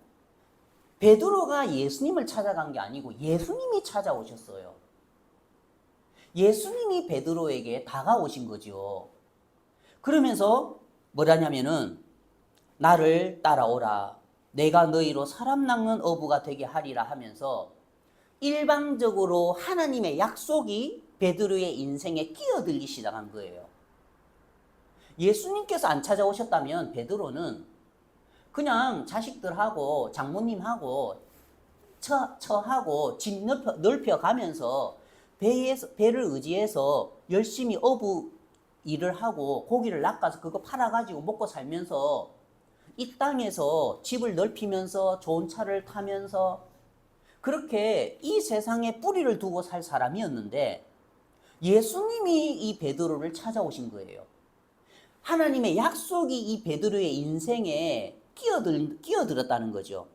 베드로가 예수님을 찾아간 게 아니고 예수님이 찾아오셨어요. 예수님이 베드로에게 다가오신 거죠. 그러면서 뭐라냐면은, 나를 따라오라, 내가 너희로 사람 낚는 어부가 되게 하리라 하면서 일방적으로 하나님의 약속이 베드로의 인생에 끼어들기 시작한 거예요. 예수님께서 안 찾아오셨다면 베드로는 그냥 자식들하고 장모님하고 처하고 집 넓혀가면서 배를 의지해서 열심히 어부 일을 하고 고기를 낚아서 그거 팔아가지고 먹고 살면서 이 땅에서 집을 넓히면서 좋은 차를 타면서 그렇게 이 세상에 뿌리를 두고 살 사람이었는데, 예수님이 이 베드로를 찾아오신 거예요. 하나님의 약속이 이 베드로의 인생에 끼어들었다는 거죠.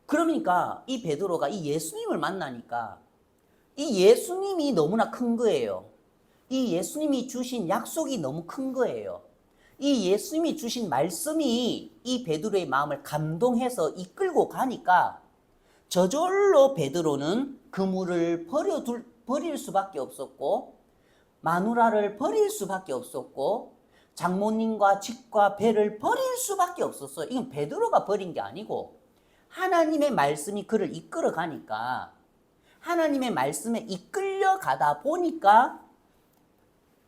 그러니까 이 베드로가 이 예수님을 만나니까 이 예수님이 너무나 큰 거예요. 이 예수님이 주신 약속이 너무 큰 거예요. 이 예수님이 주신 말씀이 이 베드로의 마음을 감동해서 이끌고 가니까 저절로 베드로는 그물을 버릴 수밖에 없었고, 마누라를 버릴 수밖에 없었고, 장모님과 집과 배를 버릴 수밖에 없었어요. 이건 베드로가 버린 게 아니고 하나님의 말씀이 그를 이끌어 가니까, 하나님의 말씀에 이끌려 가다 보니까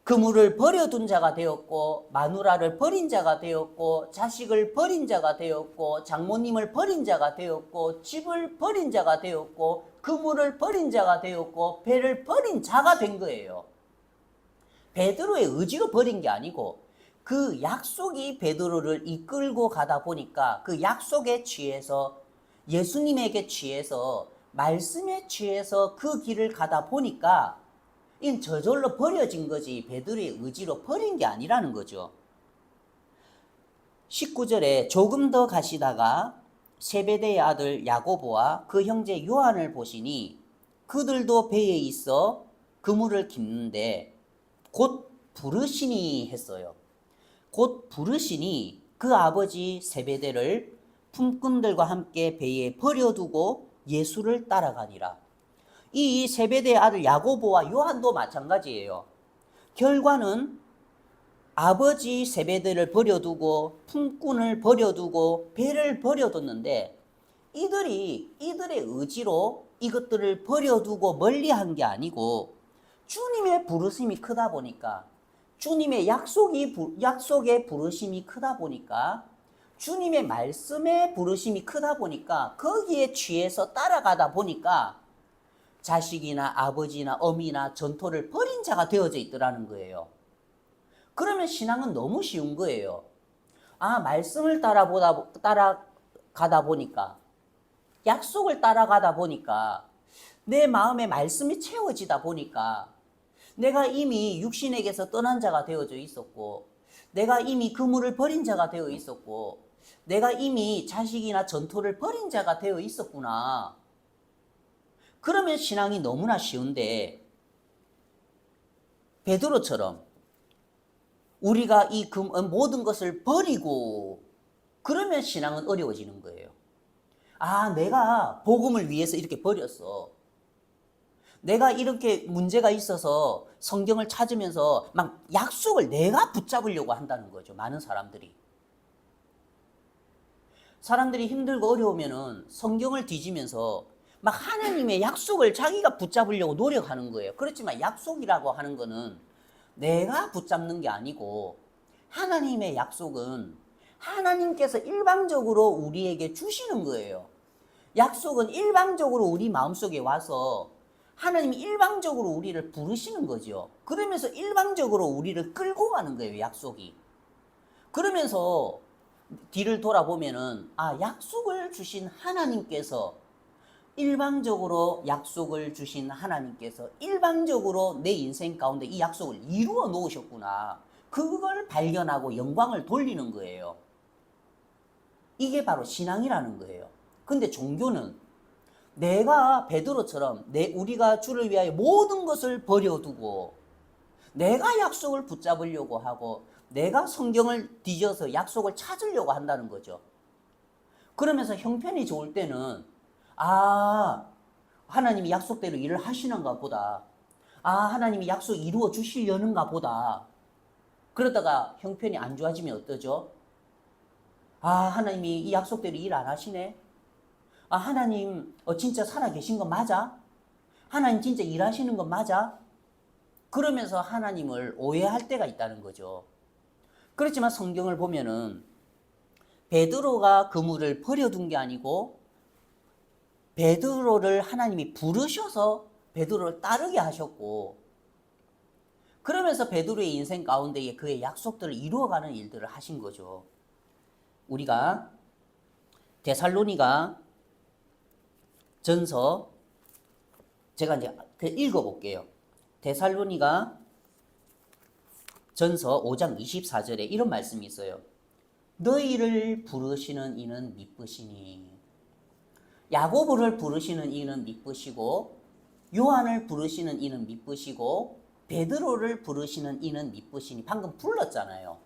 그물을 버려둔 자가 되었고, 마누라를 버린 자가 되었고, 자식을 버린 자가 되었고, 장모님을 버린 자가 되었고, 집을 버린 자가 되었고, 그물을 버린 자가 되었고, 배를 버린 자가 된 거예요. 베드로의 의지로 버린 게 아니고 그 약속이 베드로를 이끌고 가다 보니까 그 약속에 취해서, 예수님에게 취해서, 말씀에 취해서 그 길을 가다 보니까 이건 저절로 버려진 거지 베드로의 의지로 버린 게 아니라는 거죠. 19절에 조금 더 가시다가 세베대의 아들 야고보와 그 형제 요한을 보시니 그들도 배에 있어 그물을 깁는데 곧 부르시니 했어요. 곧 부르시니 그 아버지 세베대를 품꾼들과 함께 배에 버려두고 예수를 따라가니라. 이 세베대의 아들 야고보와 요한도 마찬가지예요. 결과는 아버지 세베대를 버려두고 품꾼을 버려두고 배를 버려뒀는데, 이들의 의지로 이것들을 버려두고 멀리한 게 아니고 주님의 부르심이 크다 보니까, 주님의 약속의 부르심이 크다 보니까, 주님의 말씀의 부르심이 크다 보니까 거기에 취해서 따라가다 보니까 자식이나 아버지나 어미나 전토를 버린 자가 되어져 있더라는 거예요. 그러면 신앙은 너무 쉬운 거예요. 말씀을 따라가다 보니까, 약속을 따라가다 보니까, 내 마음에 말씀이 채워지다 보니까, 내가 이미 육신에게서 떠난 자가 되어져 있었고, 내가 이미 그물을 버린 자가 되어 있었고, 내가 이미 자식이나 전토를 버린 자가 되어 있었구나. 그러면 신앙이 너무나 쉬운데, 베드로처럼 우리가 이 모든 것을 버리고 그러면 신앙은 어려워지는 거예요. 내가 복음을 위해서 이렇게 버렸어. 내가 이렇게 문제가 있어서 성경을 찾으면서 막 약속을 내가 붙잡으려고 한다는 거죠. 많은 사람들이 힘들고 어려우면은 성경을 뒤지면서 막 하나님의 약속을 자기가 붙잡으려고 노력하는 거예요. 그렇지만 약속이라고 하는 거는 내가 붙잡는 게 아니고, 하나님의 약속은 하나님께서 일방적으로 우리에게 주시는 거예요. 약속은 일방적으로 우리 마음속에 와서 하나님이 일방적으로 우리를 부르시는 거죠. 그러면서 일방적으로 우리를 끌고 가는 거예요, 약속이. 그러면서 뒤를 돌아보면은 약속을 주신 하나님께서 일방적으로 약속을 주신 하나님께서 일방적으로 내 인생 가운데 이 약속을 이루어 놓으셨구나. 그걸 발견하고 영광을 돌리는 거예요. 이게 바로 신앙이라는 거예요. 근데 종교는 내가 베드로처럼 우리가 주를 위하여 모든 것을 버려두고 내가 약속을 붙잡으려고 하고 내가 성경을 뒤져서 약속을 찾으려고 한다는 거죠. 그러면서 형편이 좋을 때는 하나님이 약속대로 일을 하시는가 보다. 하나님이 약속 이루어 주시려는가 보다. 그러다가 형편이 안 좋아지면 어떠죠? 하나님이 이 약속대로 일 안 하시네? 하나님 진짜 살아계신 거 맞아? 하나님 진짜 일하시는 거 맞아? 그러면서 하나님을 오해할 때가 있다는 거죠. 그렇지만 성경을 보면은 베드로가 그물을 버려둔 게 아니고 베드로를 하나님이 부르셔서 베드로를 따르게 하셨고, 그러면서 베드로의 인생 가운데에 그의 약속들을 이루어가는 일들을 하신 거죠. 우리가 데살로니가 전서 제가 이제 읽어볼게요. 데살로니가 전서 5장 24절에 이런 말씀이 있어요. 너희를 부르시는 이는 미쁘시니. 야고보를 부르시는 이는 미쁘시고 요한을 부르시는 이는 미쁘시고 베드로를 부르시는 이는 미쁘시니. 방금 불렀잖아요.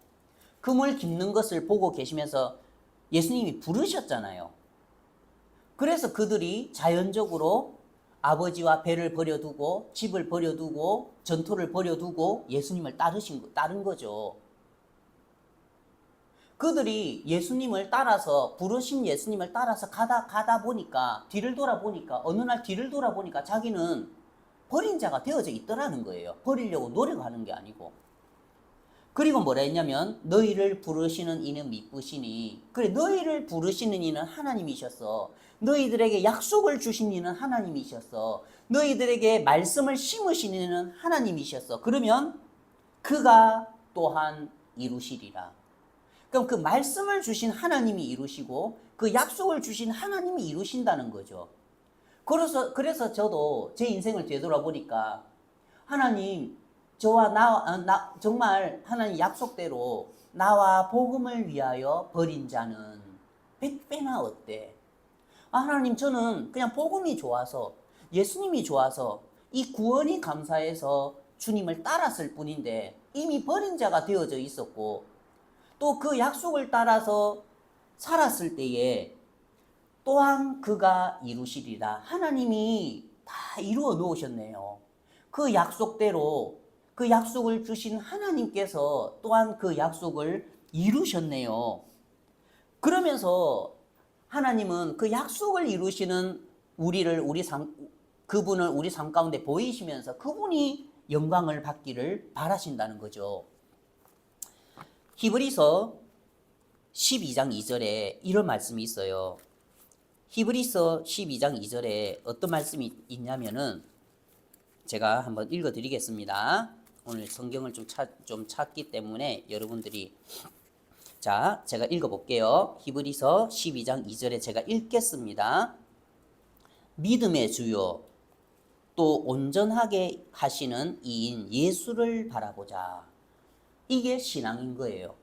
그물 깁는 것을 보고 계시면서 예수님이 부르셨잖아요. 그래서 그들이 자연적으로 아버지와 배를 버려두고 집을 버려두고 전토를 버려두고 예수님을 따른 거죠. 그들이 예수님을 따라서, 부르신 예수님을 따라서 가다 보니까, 어느 날 뒤를 돌아보니까 자기는 버린 자가 되어져 있더라는 거예요. 버리려고 노력하는 게 아니고. 그리고 뭐라 했냐면 너희를 부르시는 이는 미쁘시니. 그래, 너희를 부르시는 이는 하나님이셨어. 너희들에게 약속을 주신 이는 하나님이셨어. 너희들에게 말씀을 심으신 이는 하나님이셨어. 그러면 그가 또한 이루시리라. 그럼 그 말씀을 주신 하나님이 이루시고 그 약속을 주신 하나님이 이루신다는 거죠. 그래서 저도 제 인생을 되돌아보니까 하나님, 저와 정말 하나님 약속대로 나와 복음을 위하여 버린 자는 100배나 어때? 하나님, 저는 그냥 복음이 좋아서, 예수님이 좋아서, 이 구원이 감사해서 주님을 따랐을 뿐인데 이미 버린 자가 되어져 있었고, 또 그 약속을 따라서 살았을 때에 또한 그가 이루시리라. 하나님이 다 이루어 놓으셨네요. 그 약속대로 그 약속을 주신 하나님께서 또한 그 약속을 이루셨네요. 그러면서 하나님은 그 약속을 이루시는 그분을 우리 삶 가운데 보이시면서 그분이 영광을 받기를 바라신다는 거죠. 히브리서 12장 2절에 이런 말씀이 있어요. 히브리서 12장 2절에 어떤 말씀이 있냐면은 제가 한번 읽어드리겠습니다. 오늘 성경을 좀 찾기 때문에 여러분들이, 자, 제가 읽어볼게요. 히브리서 12장 2절에 제가 읽겠습니다. 믿음의 주요 또 온전하게 하시는 이인 예수를 바라보자. 이게 신앙인 거예요.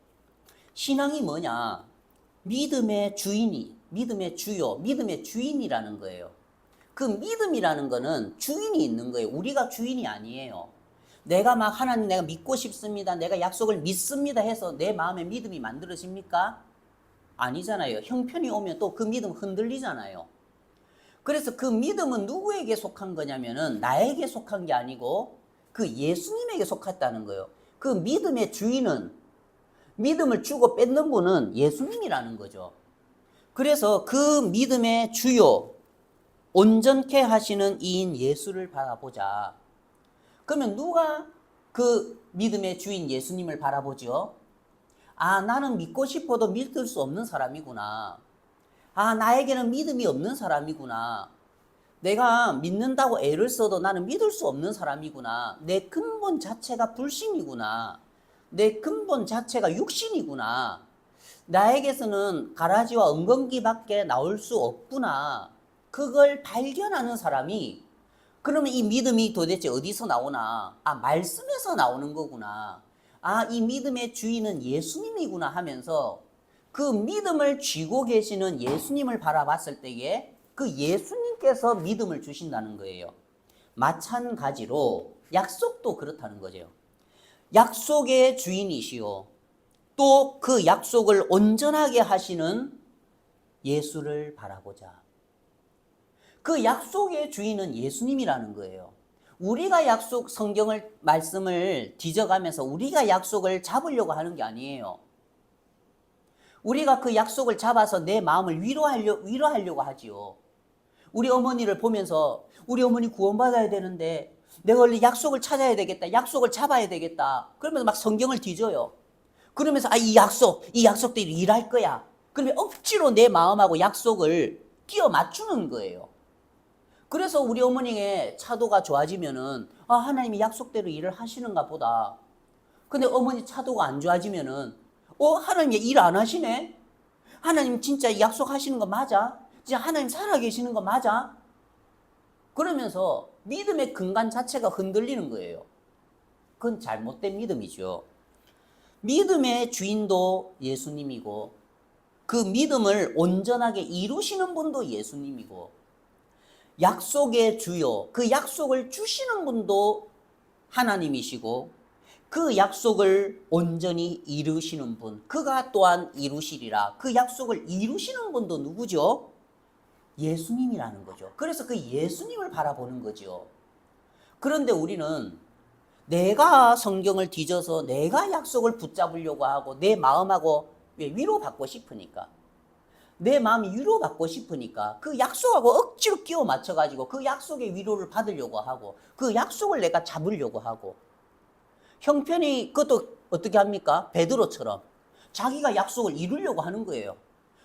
신앙이 뭐냐? 믿음의 주요, 믿음의 주인이라는 거예요. 그 믿음이라는 거는 주인이 있는 거예요. 우리가 주인이 아니에요. 내가 하나님 내가 믿고 싶습니다. 내가 약속을 믿습니다 해서 내 마음에 믿음이 만들어집니까? 아니잖아요. 형편이 오면 또 그 믿음 흔들리잖아요. 그래서 그 믿음은 누구에게 속한 거냐면은 나에게 속한 게 아니고 그 예수님에게 속했다는 거예요. 그 믿음의 주인은, 믿음을 주고 뺏는 분은 예수님이라는 거죠. 그래서 그 믿음의 주요, 온전케 하시는 이인 예수를 바라보자. 그러면 누가 그 믿음의 주인 예수님을 바라보죠? 나는 믿고 싶어도 믿을 수 없는 사람이구나. 나에게는 믿음이 없는 사람이구나. 내가 믿는다고 애를 써도 나는 믿을 수 없는 사람이구나. 내 근본 자체가 불신이구나. 내 근본 자체가 육신이구나. 나에게서는 가라지와 엉겅퀴밖에 나올 수 없구나. 그걸 발견하는 사람이 그러면 이 믿음이 도대체 어디서 나오나? 아, 말씀에서 나오는 거구나. 아, 이 믿음의 주인은 예수님이구나 하면서 그 믿음을 쥐고 계시는 예수님을 바라봤을 때에 그 예수님께서 믿음을 주신다는 거예요. 마찬가지로 약속도 그렇다는 거죠. 약속의 주인이시오. 또 그 약속을 온전하게 하시는 예수를 바라보자. 그 약속의 주인은 예수님이라는 거예요. 우리가 성경을 말씀을 뒤져가면서 우리가 약속을 잡으려고 하는 게 아니에요. 우리가 그 약속을 잡아서 내 마음을 위로하려고 하지요. 우리 어머니를 보면서 우리 어머니 구원받아야 되는데 내가 원래 약속을 찾아야 되겠다. 약속을 잡아야 되겠다. 그러면서 막 성경을 뒤져요. 그러면서 이 약속대로 일할 거야. 그러면 억지로 내 마음하고 약속을 끼워 맞추는 거예요. 그래서 우리 어머니의 차도가 좋아지면은 하나님이 약속대로 일을 하시는가 보다. 근데 어머니 차도가 안 좋아지면은 하나님 일 안 하시네? 하나님 진짜 약속하시는 거 맞아? 진짜 하나님 살아계시는 거 맞아? 그러면서 믿음의 근간 자체가 흔들리는 거예요. 그건 잘못된 믿음이죠. 믿음의 주인도 예수님이고 그 믿음을 온전하게 이루시는 분도 예수님이고 약속의 주요, 그 약속을 주시는 분도 하나님이시고 그 약속을 온전히 이루시는 분, 그가 또한 이루시리라. 그 약속을 이루시는 분도 누구죠? 예수님이라는 거죠. 그래서 그 예수님을 바라보는 거죠. 그런데 우리는 내가 성경을 뒤져서 내가 약속을 붙잡으려고 하고 내 마음하고 위로받고 싶으니까 내 마음이 위로받고 싶으니까 그 약속하고 억지로 끼워 맞춰가지고 그 약속의 위로를 받으려고 하고 그 약속을 내가 잡으려고 하고 형편이 그것도 어떻게 합니까? 베드로처럼 자기가 약속을 이루려고 하는 거예요.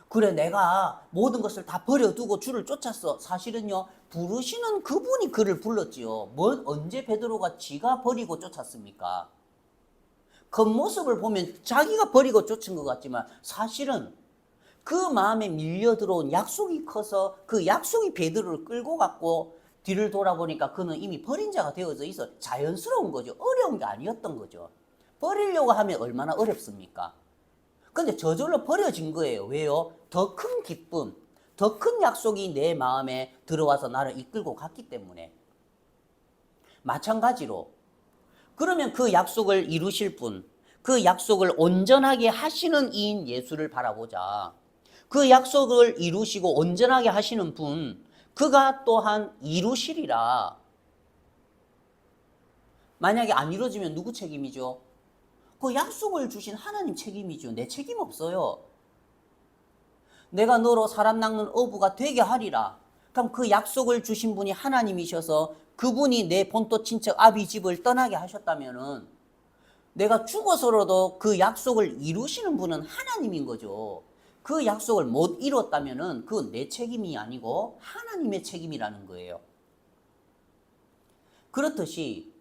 그래 내가 모든 것을 다 버려두고 주를 쫓았어. 사실은요 부르시는 그분이 그를 불렀지요. 언제 베드로가 지가 버리고 쫓았습니까? 겉모습을 보면 자기가 버리고 쫓은 것 같지만 사실은 그 마음에 밀려 들어온 약속이 커서 그 약속이 베드로를 끌고 갔고 뒤를 돌아보니까 그는 이미 버린 자가 되어져 있어. 자연스러운 거죠. 어려운 게 아니었던 거죠. 버리려고 하면 얼마나 어렵습니까? 근데 저절로 버려진 거예요. 왜요? 더 큰 기쁨, 더 큰 약속이 내 마음에 들어와서 나를 이끌고 갔기 때문에. 마찬가지로 그러면 그 약속을 이루실 분, 그 약속을 온전하게 하시는 이인 예수를 바라보자. 그 약속을 이루시고 온전하게 하시는 분, 그가 또한 이루시리라. 만약에 안 이루어지면 누구 책임이죠? 그 약속을 주신 하나님 책임이죠. 내 책임 없어요. 내가 너로 사람 낚는 어부가 되게 하리라. 그럼 그 약속을 주신 분이 하나님이셔서 그분이 내 본토 친척 아비 집을 떠나게 하셨다면은 내가 죽어서라도 그 약속을 이루시는 분은 하나님인 거죠. 그 약속을 못 이뤘다면은 그건 내 책임이 아니고 하나님의 책임이라는 거예요. 그렇듯이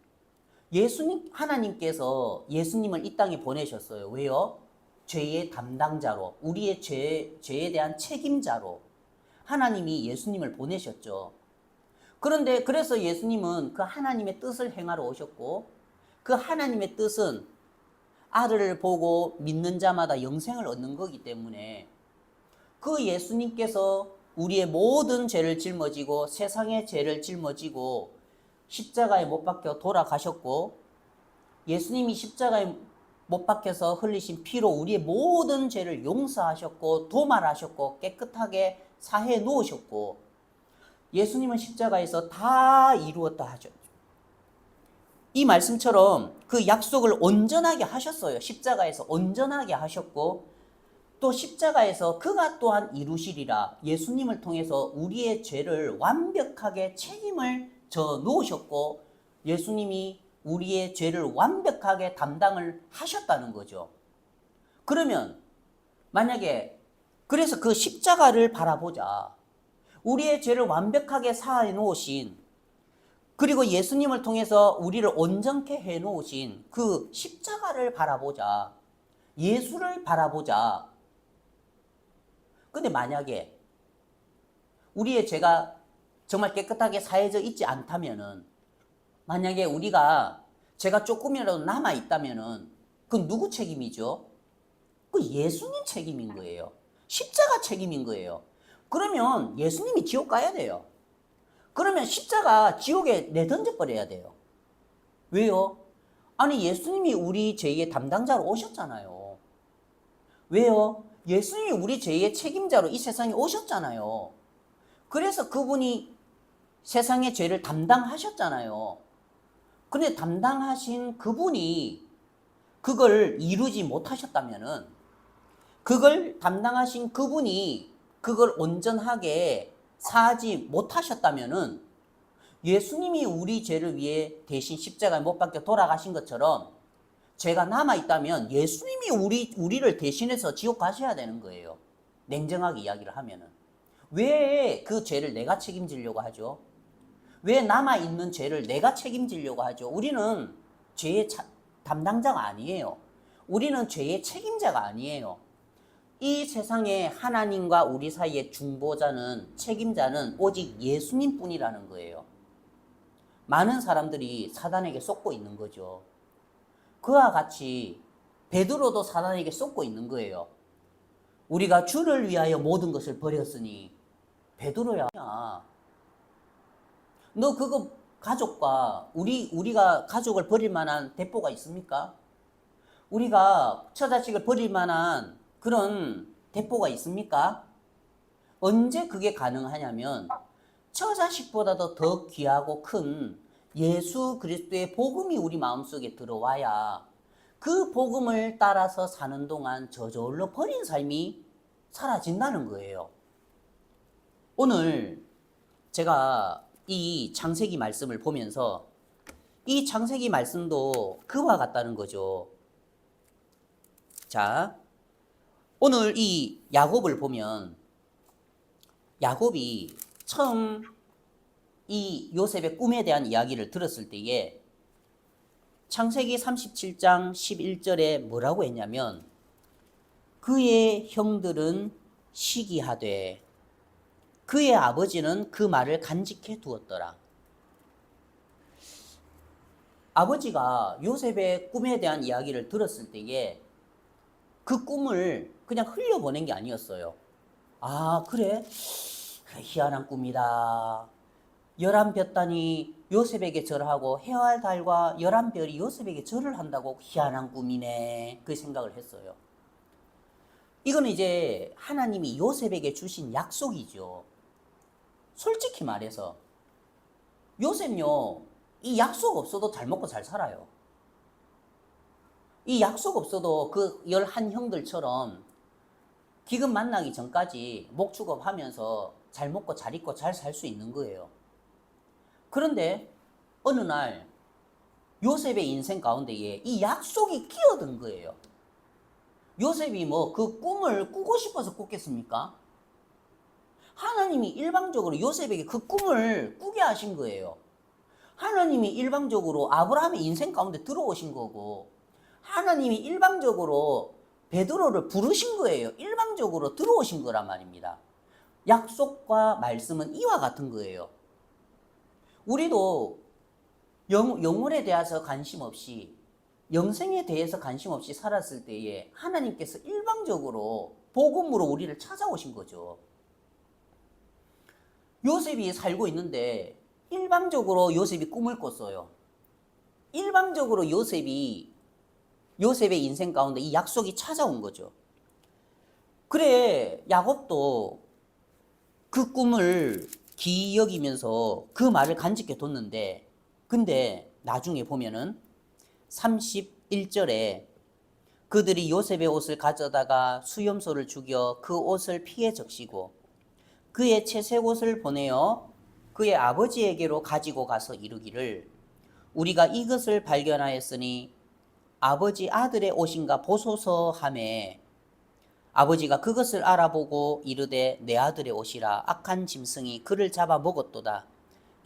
하나님께서 예수님을 이 땅에 보내셨어요. 왜요? 죄의 담당자로, 우리의 죄에 대한 책임자로 하나님이 예수님을 보내셨죠. 그런데 그래서 예수님은 그 하나님의 뜻을 행하러 오셨고 그 하나님의 뜻은 아들을 보고 믿는 자마다 영생을 얻는 거기 때문에 그 예수님께서 우리의 모든 죄를 짊어지고 세상의 죄를 짊어지고 십자가에 못 박혀 돌아가셨고 예수님이 십자가에 못 박혀서 흘리신 피로 우리의 모든 죄를 용서하셨고 도말하셨고 깨끗하게 사해 놓으셨고 예수님은 십자가에서 다 이루었다 하죠. 이 말씀처럼 그 약속을 온전하게 하셨어요. 십자가에서 온전하게 하셨고 또 십자가에서 그가 또한 이루시리라. 예수님을 통해서 우리의 죄를 완벽하게 책임을 져 놓으셨고 예수님이 우리의 죄를 완벽하게 담당을 하셨다는 거죠. 그러면 만약에 그래서 그 십자가를 바라보자. 우리의 죄를 완벽하게 사해 놓으신 그리고 예수님을 통해서 우리를 온전케 해 놓으신 그 십자가를 바라보자. 예수를 바라보자. 근데 만약에 우리의 죄가 정말 깨끗하게 사해져 있지 않다면은, 만약에 우리가 죄가 조금이라도 남아 있다면은 그건 누구 책임이죠? 그 예수님 책임인 거예요. 십자가 책임인 거예요. 그러면 예수님이 지옥 가야 돼요. 그러면 십자가 지옥에 내던져 버려야 돼요. 왜요? 아니, 예수님이 우리 죄의 담당자로 오셨잖아요. 왜요? 예수님이 우리 죄의 책임자로 이 세상에 오셨잖아요. 그래서 그분이 세상의 죄를 담당하셨잖아요. 근데 담당하신 그분이 그걸 이루지 못하셨다면은, 그걸 담당하신 그분이 그걸 온전하게 사하지 못하셨다면은, 예수님이 우리 죄를 위해 대신 십자가에 못 박혀 돌아가신 것처럼 죄가 남아있다면 예수님이 우리를 대신해서 지옥 가셔야 되는 거예요. 냉정하게 이야기를 하면은. 왜 그 죄를 내가 책임지려고 하죠? 왜 남아있는 죄를 내가 책임지려고 하죠? 우리는 죄의 담당자가 아니에요. 우리는 죄의 책임자가 아니에요. 이 세상에 하나님과 우리 사이의 중보자는, 책임자는 오직 예수님 뿐이라는 거예요. 많은 사람들이 사단에게 쏟고 있는 거죠. 그와 같이 베드로도 사단에게 쏟고 있는 거예요. 우리가 주를 위하여 모든 것을 버렸으니, 베드로야, 너 그거 가족과 우리가 가족을 버릴 만한 대포가 있습니까? 우리가 처자식을 버릴 만한 그런 대포가 있습니까? 언제 그게 가능하냐면 처자식보다도 더 귀하고 큰 예수 그리스도의 복음이 우리 마음속에 들어와야 그 복음을 따라서 사는 동안 저절로 버린 삶이 사라진다는 거예요. 오늘 제가 이 창세기 말씀을 보면서 이 창세기 말씀도 그와 같다는 거죠. 자, 오늘 이 야곱을 보면 야곱이 처음 이 요셉의 꿈에 대한 이야기를 들었을 때에 창세기 37장 11절에 뭐라고 했냐면, 그의 형들은 시기하되 그의 아버지는 그 말을 간직해 두었더라. 아버지가 요셉의 꿈에 대한 이야기를 들었을 때에 그 꿈을 그냥 흘려보낸 게 아니었어요. 아, 그래? 희한한 꿈이다. 11볕단이 요셉에게 절하고 해와 달과 11별이 요셉에게 절을 한다고 희한한 꿈이네. 그 생각을 했어요. 이거는 이제 하나님이 요셉에게 주신 약속이죠. 솔직히 말해서 요셉요, 이 약속 없어도 잘 먹고 잘 살아요. 이 약속 없어도 그 11형들처럼 기근 만나기 전까지 목축업 하면서 잘 먹고 잘 입고 잘 살 수 있는 거예요. 그런데 어느 날 요셉의 인생 가운데에 이 약속이 끼어든 거예요. 요셉이 뭐 그 꿈을 꾸고 싶어서 꿨겠습니까? 하나님이 일방적으로 요셉에게 그 꿈을 꾸게 하신 거예요. 하나님이 일방적으로 아브라함의 인생 가운데 들어오신 거고, 하나님이 일방적으로 베드로를 부르신 거예요. 일방적으로 들어오신 거란 말입니다. 약속과 말씀은 이와 같은 거예요. 우리도 영혼에 대해서 관심 없이, 영생에 대해서 관심 없이 살았을 때에 하나님께서 일방적으로 복음으로 우리를 찾아오신 거죠. 요셉이 살고 있는데 일방적으로 요셉이 꿈을 꿨어요. 일방적으로 요셉의 인생 가운데 이 약속이 찾아온 거죠. 그래, 야곱도 그 꿈을 기이 여기면서 그 말을 간직해 뒀는데, 근데 나중에 보면은 31절에 그들이 요셉의 옷을 가져다가 수염소를 죽여 그 옷을 피에 적시고 그의 채색 옷을 보내어 그의 아버지에게로 가지고 가서 이르기를, 우리가 이것을 발견하였으니 아버지 아들의 옷인가 보소서 하매, 아버지가 그것을 알아보고 이르되 내 아들의 옷이라 악한 짐승이 그를 잡아 먹었도다.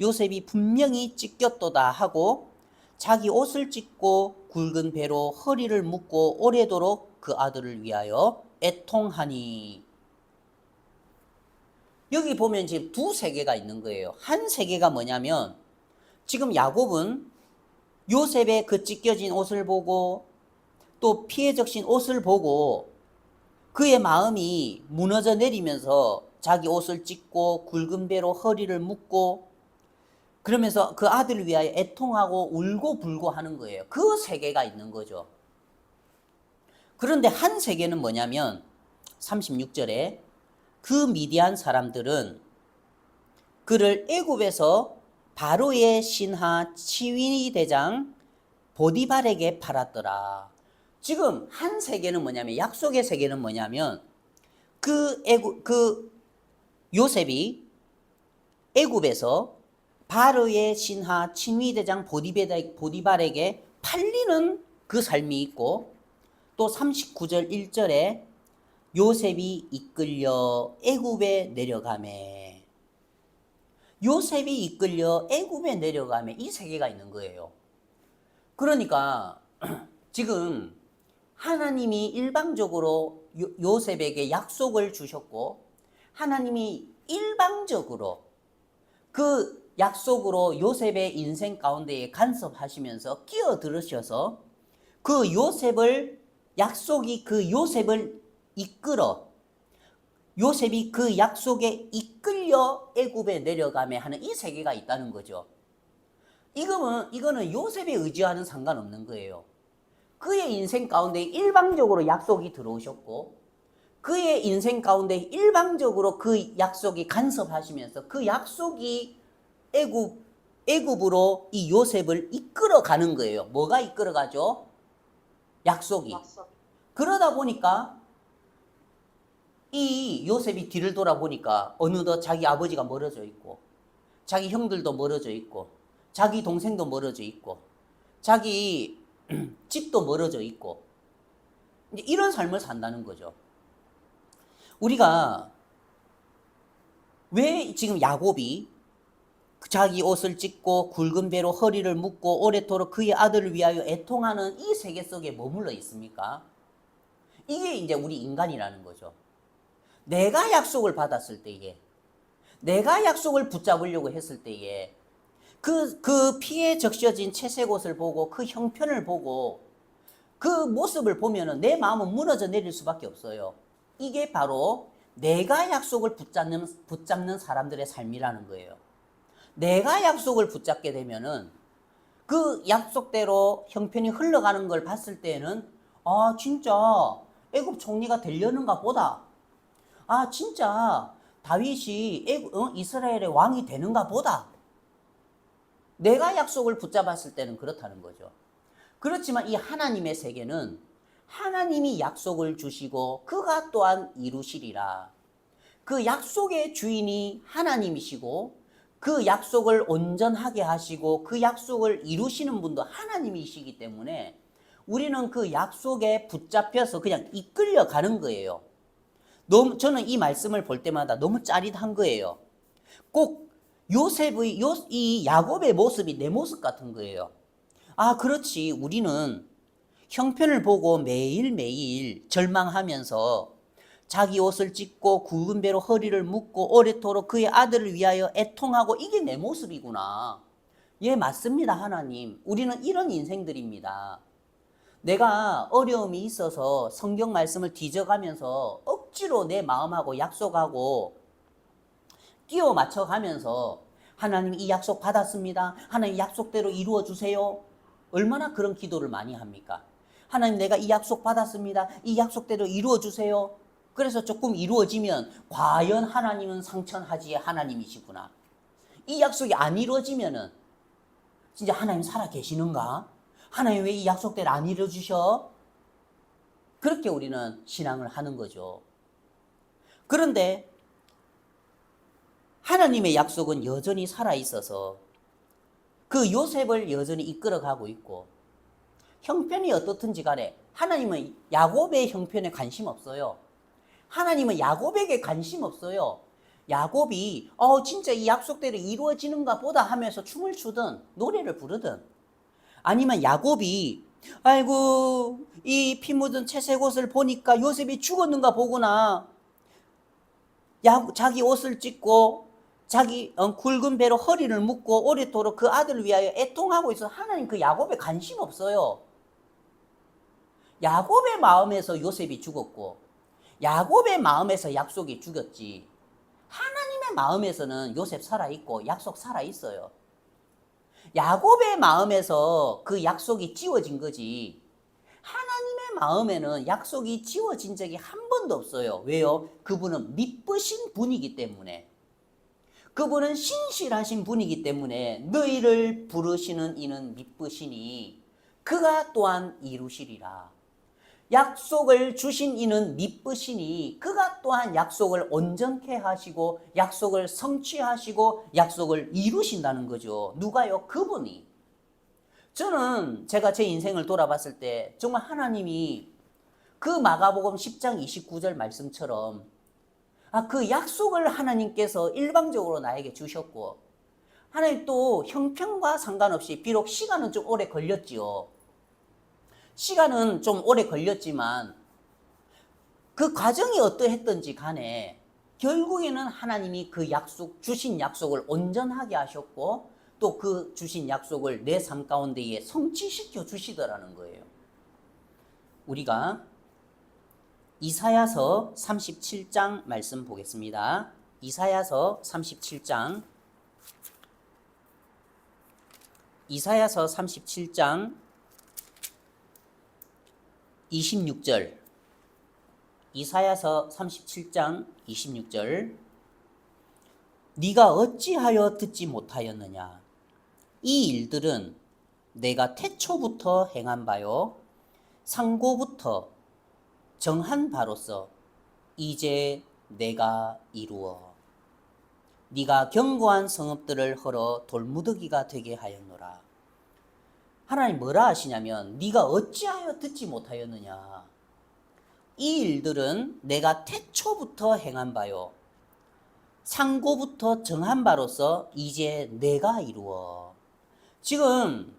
요셉이 분명히 찢겼도다 하고 자기 옷을 찢고 굵은 배로 허리를 묶고 오래도록 그 아들을 위하여 애통하니. 여기 보면 지금 두 세계가 있는 거예요. 한 세계가 뭐냐면 지금 야곱은 요셉의 그 찢겨진 옷을 보고 또 피해 적신 옷을 보고 그의 마음이 무너져 내리면서 자기 옷을 찢고 굵은 배로 허리를 묶고 그러면서 그 아들을 위하여 애통하고 울고 불고 하는 거예요. 그 세계가 있는 거죠. 그런데 한 세계는 뭐냐면 36절에 그 미디안 사람들은 그를 애굽에서 바로의 신하 치위 대장 보디발에게 팔았더라. 지금 한 세계는 뭐냐면 약속의 세계는 뭐냐면 그 요셉이 애굽에서 바로의 신하 치위 대장 보디발에게 팔리는 그 삶이 있고 또 39절 1절에 요셉이 이끌려 애굽에 내려가매 요셉이 이끌려 애굽에 내려가매 이 세계가 있는 거예요. 그러니까 지금 하나님이 일방적으로 요셉에게 약속을 주셨고 하나님이 일방적으로 그 약속으로 요셉의 인생 가운데에 간섭하시면서 끼어들으셔서 그 요셉을 약속이 그 요셉을 이끌어 요셉이 그 약속에 이끌려 애굽에 내려가며 하는 이 세계가 있다는 거죠. 이거는 요셉의 의지와는 상관없는 거예요. 그의 인생 가운데 일방적으로 약속이 들어오셨고 그의 인생 가운데 일방적으로 그 약속이 간섭하시면서 그 약속이 애굽으로 이 요셉을 이끌어 가는 거예요. 뭐가 이끌어 가죠? 약속이. 그러다 보니까 이 요셉이 뒤를 돌아보니까 어느덧 자기 아버지가 멀어져 있고 자기 형들도 멀어져 있고 자기 동생도 멀어져 있고 자기 집도 멀어져 있고 이제 이런 삶을 산다는 거죠. 우리가 왜 지금 야곱이 자기 옷을 찢고 굵은 배로 허리를 묶고 오래도록 그의 아들을 위하여 애통하는 이 세계 속에 머물러 있습니까? 이게 이제 우리 인간이라는 거죠. 내가 약속을 받았을 때에 내가 약속을 붙잡으려고 했을 때에 그 피에 적셔진 채색 옷을 보고 그 형편을 보고 그 모습을 보면은 내 마음은 무너져 내릴 수밖에 없어요. 이게 바로 내가 약속을 붙잡는 사람들의 삶이라는 거예요. 내가 약속을 붙잡게 되면은 그 약속대로 형편이 흘러가는 걸 봤을 때는 아 진짜 애굽 총리가 되려는가 보다. 아 진짜 다윗이 이스라엘의 왕이 되는가 보다. 내가 약속을 붙잡았을 때는 그렇다는 거죠. 그렇지만 이 하나님의 세계는 하나님이 약속을 주시고 그가 또한 이루시리라. 그 약속의 주인이 하나님이시고 그 약속을 온전하게 하시고 그 약속을 이루시는 분도 하나님이시기 때문에 우리는 그 약속에 붙잡혀서 그냥 이끌려 가는 거예요. 저는 이 말씀을 볼 때마다 너무 짜릿한 거예요. 꼭 이 야곱의 모습이 내 모습 같은 거예요. 아, 그렇지. 우리는 형편을 보고 매일매일 절망하면서 자기 옷을 찢고 굵은 배로 허리를 묶고 오래도록 그의 아들을 위하여 애통하고 이게 내 모습이구나. 예, 맞습니다, 하나님. 우리는 이런 인생들입니다. 내가 어려움이 있어서 성경 말씀을 뒤져가면서 억지로 내 마음하고 약속하고 끼워 맞춰가면서 하나님 이 약속 받았습니다. 하나님 약속대로 이루어 주세요. 얼마나 그런 기도를 많이 합니까? 하나님 내가 이 약속 받았습니다. 이 약속대로 이루어 주세요. 그래서 조금 이루어지면 과연 하나님은 상천하지의 하나님이시구나. 이 약속이 안 이루어지면은 진짜 하나님 살아 계시는가? 하나님 왜 이 약속대로 안 이루어 주셔? 그렇게 우리는 신앙을 하는 거죠. 그런데 하나님의 약속은 여전히 살아있어서 그 요셉을 여전히 이끌어가고 있고 형편이 어떻든지 간에 하나님은 야곱의 형편에 관심 없어요. 하나님은 야곱에게 관심 없어요. 야곱이 진짜 이 약속대로 이루어지는가 보다 하면서 춤을 추든 노래를 부르든 아니면 야곱이 아이고 이 피 묻은 채색 옷을 보니까 요셉이 죽었는가 보구나. 자기 옷을 찢고 자기 굵은 배로 허리를 묶고 오랫도록 그 아들을 위하여 애통하고 있어. 하나님 그 야곱에 관심 없어요. 야곱의 마음에서 요셉이 죽었고 야곱의 마음에서 약속이 죽였지. 하나님의 마음에서는 요셉 살아있고 약속 살아있어요. 야곱의 마음에서 그 약속이 지워진 거지. 하나님의 마음에는 약속이 지워진 적이 한 번도 없어요. 왜요? 그분은 미쁘신 분이기 때문에. 그분은 신실하신 분이기 때문에 너희를 부르시는 이는 미쁘시니 그가 또한 이루시리라. 약속을 주신 이는 미쁘시니 그가 또한 약속을 온전케 하시고 약속을 성취하시고 약속을 이루신다는 거죠. 누가요? 그분이. 저는 제가 제 인생을 돌아봤을 때 정말 하나님이 그 마가복음 10장 29절 말씀처럼 그 약속을 하나님께서 일방적으로 나에게 주셨고 하나님 또 형편과 상관없이 비록 시간은 좀 오래 걸렸지요. 시간은 좀 오래 걸렸지만 그 과정이 어떠했든지 간에 결국에는 하나님이 그 약속, 주신 약속을 온전하게 하셨고 또 그 주신 약속을 내 삶 가운데에 성취시켜 주시더라는 거예요. 우리가 이사야서 37장 말씀 보겠습니다. 이사야서 37장 26절 이사야서 37장 26절 네가 어찌하여 듣지 못하였느냐 이 일들은 내가 태초부터 행한 바요 상고부터 정한 바로서 이제 내가 이루어 네가 견고한 성읍들을 헐어 돌무더기가 되게 하였노라. 하나님 뭐라 하시냐면 네가 어찌하여 듣지 못하였느냐 이 일들은 내가 태초부터 행한 바요 상고부터 정한 바로서 이제 내가 이루어. 지금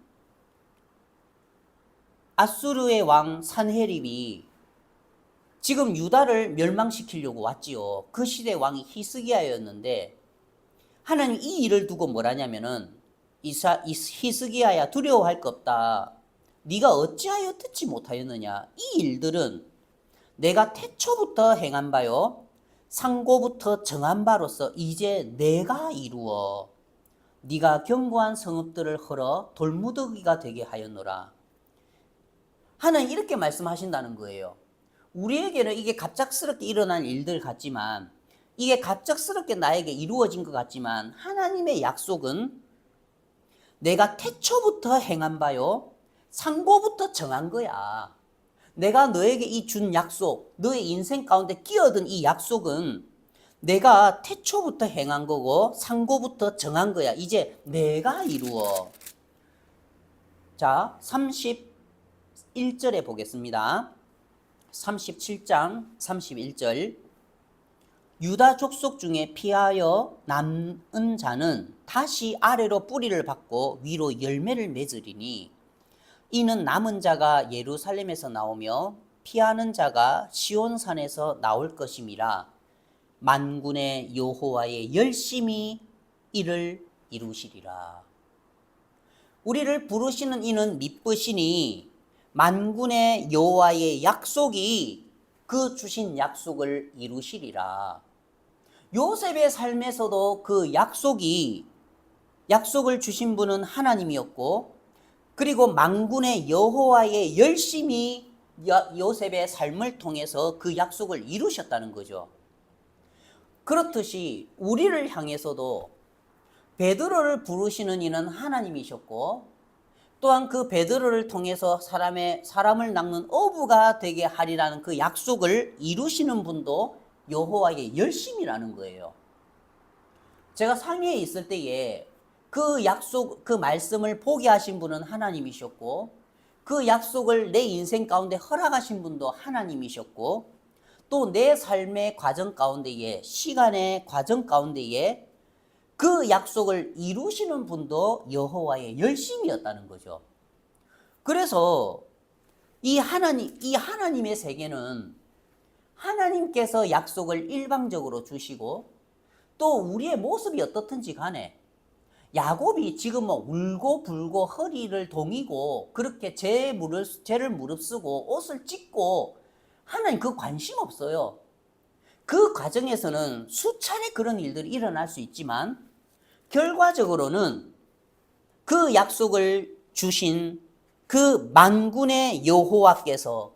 아수르의 왕 산헤립이 지금 유다를 멸망시키려고 왔지요. 그 시대 왕이 히스기야였는데 하나님 이 일을 두고 뭐라냐면은 히스기야야 두려워할 것 없다. 네가 어찌하여 듣지 못하였느냐. 이 일들은 내가 태초부터 행한 바요 상고부터 정한 바로서 이제 내가 이루어 네가 견고한 성읍들을 헐어 돌무더기가 되게 하였노라. 하나님 이렇게 말씀하신다는 거예요. 우리에게는 이게 갑작스럽게 일어난 일들 같지만 이게 갑작스럽게 나에게 이루어진 것 같지만 하나님의 약속은 내가 태초부터 행한 바요 상고부터 정한 거야. 내가 너에게 이 준 약속, 너의 인생 가운데 끼어든 이 약속은 내가 태초부터 행한 거고 상고부터 정한 거야. 이제 내가 이루어. 자, 31절에 보겠습니다. 37장 31절 유다 족속 중에 피하여 남은 자는 다시 아래로 뿌리를 받고 위로 열매를 맺으리니 이는 남은 자가 예루살렘에서 나오며 피하는 자가 시온산에서 나올 것임이라 만군의 여호와의 열심히 이를 이루시리라. 우리를 부르시는 이는 미쁘시니 만군의 여호와의 약속이 그 주신 약속을 이루시리라. 요셉의 삶에서도 그 약속을 주신 분은 하나님이었고 그리고 만군의 여호와의 열심히 요셉의 삶을 통해서 그 약속을 이루셨다는 거죠. 그렇듯이 우리를 향해서도 베드로를 부르시는 이는 하나님이셨고 또한 그 베드로를 통해서 사람을 낚는 어부가 되게 하리라는 그 약속을 이루시는 분도 여호와의 열심이라는 거예요. 제가 상해에 있을 때에 그 약속, 그 말씀을 보게 하신 분은 하나님이셨고 그 약속을 내 인생 가운데 허락하신 분도 하나님이셨고 또 내 삶의 과정 가운데에 시간의 과정 가운데에 그 약속을 이루시는 분도 여호와의 열심이었다는 거죠. 그래서 이 하나님의 세계는 하나님께서 약속을 일방적으로 주시고 또 우리의 모습이 어떻든지 간에 야곱이 지금 뭐 울고 불고 허리를 동이고 그렇게 죄를 무릅쓰고 옷을 찢고 하나님 그 관심 없어요. 그 과정에서는 수차례 그런 일들이 일어날 수 있지만 결과적으로는 그 약속을 주신 그 만군의 여호와께서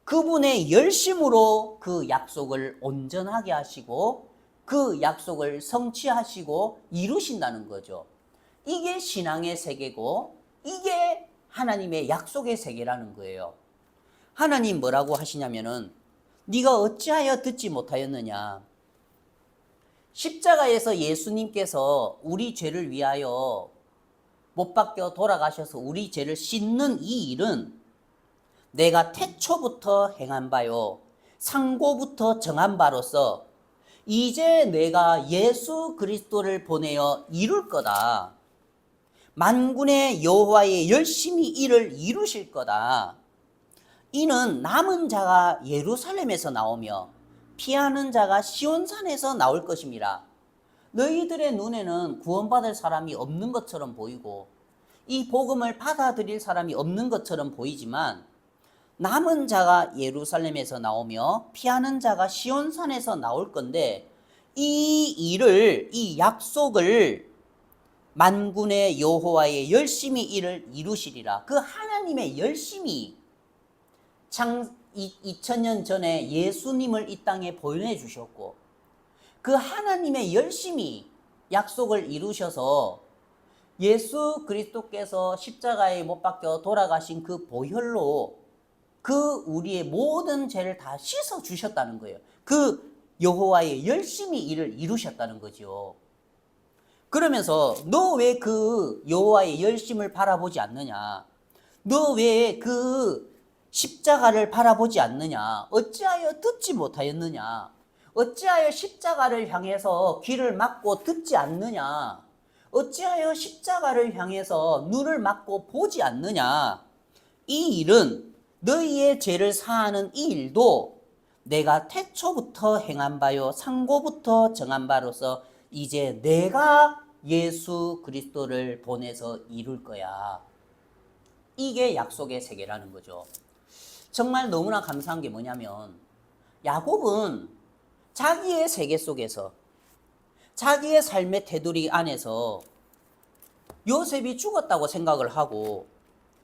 그분의 열심으로 그 약속을 온전하게 하시고 그 약속을 성취하시고 이루신다는 거죠. 이게 신앙의 세계고 이게 하나님의 약속의 세계라는 거예요. 하나님 뭐라고 하시냐면은 네가 어찌하여 듣지 못하였느냐. 십자가에서 예수님께서 우리 죄를 위하여 못 박혀 돌아가셔서 우리 죄를 씻는 이 일은 내가 태초부터 행한 바요 상고부터 정한 바로서 이제 내가 예수 그리스도를 보내어 이룰 거다. 만군의 여호와의 열심히 이를 이루실 거다. 이는 남은 자가 예루살렘에서 나오며 피하는 자가 시온산에서 나올 것임이라. 너희들의 눈에는 구원받을 사람이 없는 것처럼 보이고 이 복음을 받아들일 사람이 없는 것처럼 보이지만 남은 자가 예루살렘에서 나오며 피하는 자가 시온산에서 나올 건데 이 일을, 이 약속을 만군의 여호와의 열심히 이를 이루시리라. 그 하나님의 열심히 2000년 전에 예수님을 이 땅에 보내주셨고 그 하나님의 열심히 약속을 이루셔서 예수 그리스도께서 십자가에 못 박혀 돌아가신 그 보혈로 그 우리의 모든 죄를 다 씻어 주셨다는 거예요. 그 여호와의 열심히 일을 이루셨다는 거죠. 그러면서 너 왜 그 여호와의 열심을 바라보지 않느냐? 너 왜 그 십자가를 바라보지 않느냐? 어찌하여 듣지 못하였느냐? 어찌하여 십자가를 향해서 귀를 막고 듣지 않느냐? 어찌하여 십자가를 향해서 눈을 막고 보지 않느냐? 이 일은 너희의 죄를 사하는 이 일도 내가 태초부터 행한 바요 상고부터 정한 바로서 이제 내가 예수 그리스도를 보내서 이룰 거야. 이게 약속의 세계라는 거죠. 정말 너무나 감사한 게 뭐냐면 야곱은 자기의 세계 속에서 자기의 삶의 테두리 안에서 요셉이 죽었다고 생각을 하고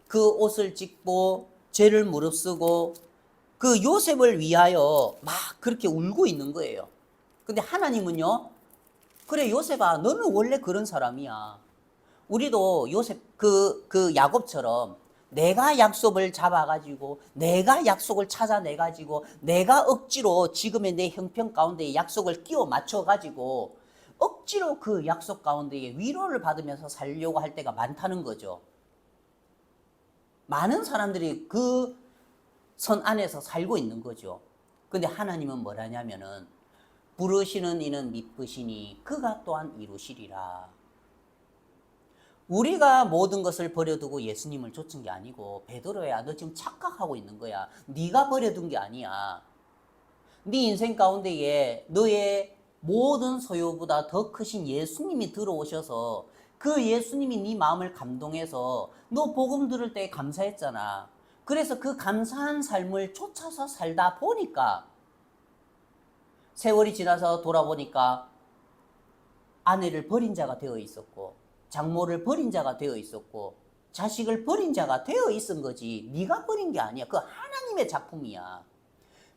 그 옷을 찢고 죄를 무릅쓰고 그 요셉을 위하여 막 그렇게 울고 있는 거예요. 근데 하나님은요, 그래 요셉아 너는 원래 그런 사람이야. 우리도 요셉 그 야곱처럼 내가 약속을 잡아가지고 내가 약속을 찾아내가지고 내가 억지로 지금의 내 형편 가운데 약속을 끼워 맞춰가지고 억지로 그 약속 가운데에 위로를 받으면서 살려고 할 때가 많다는 거죠. 많은 사람들이 그 선 안에서 살고 있는 거죠. 근데 하나님은 뭐라냐면은 부르시는 이는 미쁘시니 그가 또한 이루시리라. 우리가 모든 것을 버려두고 예수님을 쫓은 게 아니고 베드로야 너 지금 착각하고 있는 거야. 네가 버려둔 게 아니야. 네 인생 가운데에 너의 모든 소유보다 더 크신 예수님이 들어오셔서 그 예수님이 네 마음을 감동해서 너 복음 들을 때 감사했잖아. 그래서 그 감사한 삶을 쫓아서 살다 보니까 세월이 지나서 돌아보니까 아내를 버린 자가 되어 있었고 장모를 버린 자가 되어 있었고 자식을 버린 자가 되어 있은 거지 네가 버린 게 아니야. 그 하나님의 작품이야.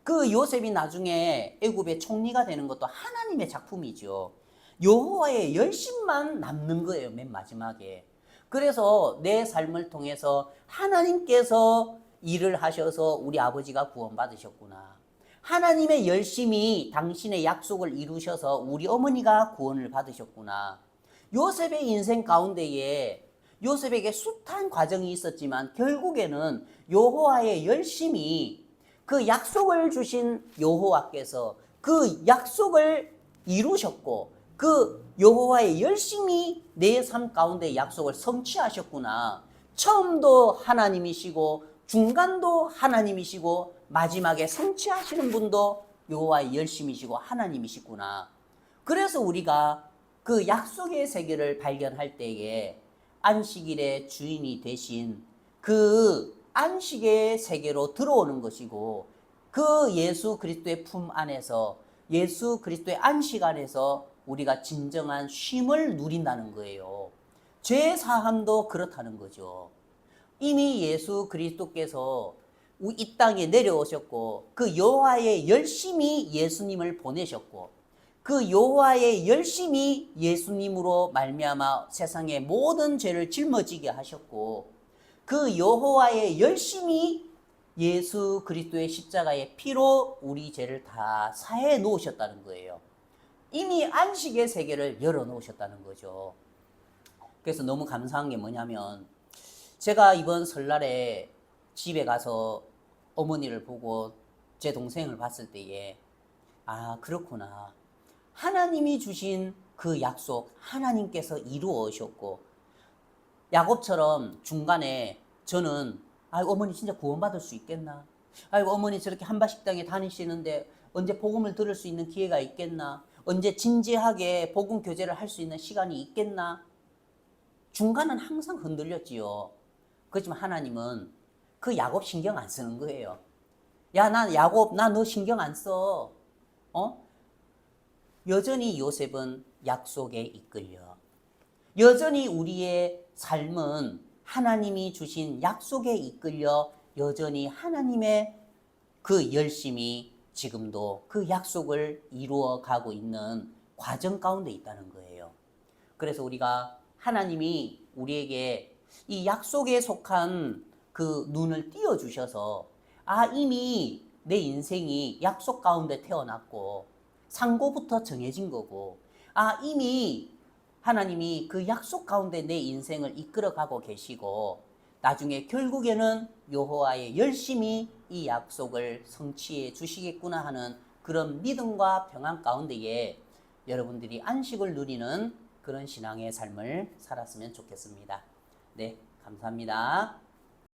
그 요셉이 나중에 애굽의 총리가 되는 것도 하나님의 작품이죠. 여호와의 열심만 남는 거예요. 맨 마지막에. 그래서 내 삶을 통해서 하나님께서 일을 하셔서 우리 아버지가 구원받으셨구나. 하나님의 열심이 당신의 약속을 이루셔서 우리 어머니가 구원을 받으셨구나. 요셉의 인생 가운데에 요셉에게 숱한 과정이 있었지만 결국에는 여호와의 열심이 그 약속을 주신 여호와께서 그 약속을 이루셨고 그 여호와의 열심히 내 삶 가운데 약속을 성취하셨구나. 처음도 하나님이시고 중간도 하나님이시고 마지막에 성취하시는 분도 여호와의 열심이시고 하나님이시구나. 그래서 우리가 그 약속의 세계를 발견할 때에 안식일의 주인이 되신 그 안식의 세계로 들어오는 것이고, 그 예수 그리스도의 품 안에서, 예수 그리스도의 안식 안에서 우리가 진정한 쉼을 누린다는 거예요. 죄 사함도 그렇다는 거죠. 이미 예수 그리스도께서 이 땅에 내려오셨고, 그 여호와의 열심이 예수님을 보내셨고, 그 여호와의 열심이 예수님으로 말미암아 세상의 모든 죄를 짊어지게 하셨고, 그 여호와의 열심이 예수 그리스도의 십자가의 피로 우리 죄를 다 사해 놓으셨다는 거예요. 이미 안식의 세계를 열어 놓으셨다는 거죠. 그래서 너무 감사한 게 뭐냐면, 제가 이번 설날에 집에 가서 어머니를 보고 제 동생을 봤을 때에, 아, 그렇구나. 하나님이 주신 그 약속 하나님께서 이루어 오셨고, 야곱처럼 중간에 저는 아이고 어머니 진짜 구원받을 수 있겠나? 아이고 어머니 저렇게 한바식당에 다니시는데 언제 복음을 들을 수 있는 기회가 있겠나? 언제 진지하게 복음 교제를 할 수 있는 시간이 있겠나? 중간은 항상 흔들렸지요. 그렇지만 하나님은 그 야곱 신경 안 쓰는 거예요. 야, 나 야곱, 나 너 신경 안 써. 여전히 요셉은 약속에 이끌려. 여전히 우리의 삶은 하나님이 주신 약속에 이끌려 여전히 하나님의 그 열심이 지금도 그 약속을 이루어 가고 있는 과정 가운데 있다는 거예요. 그래서 우리가 하나님이 우리에게 이 약속에 속한 그 눈을 띄워주셔서, 아, 이미 내 인생이 약속 가운데 태어났고 상고부터 정해진 거고, 아, 이미 하나님이 그 약속 가운데 내 인생을 이끌어가고 계시고, 나중에 결국에는 여호와의 열심히 이 약속을 성취해 주시겠구나 하는 그런 믿음과 평안 가운데에 여러분들이 안식을 누리는 그런 신앙의 삶을 살았으면 좋겠습니다. 네, 감사합니다.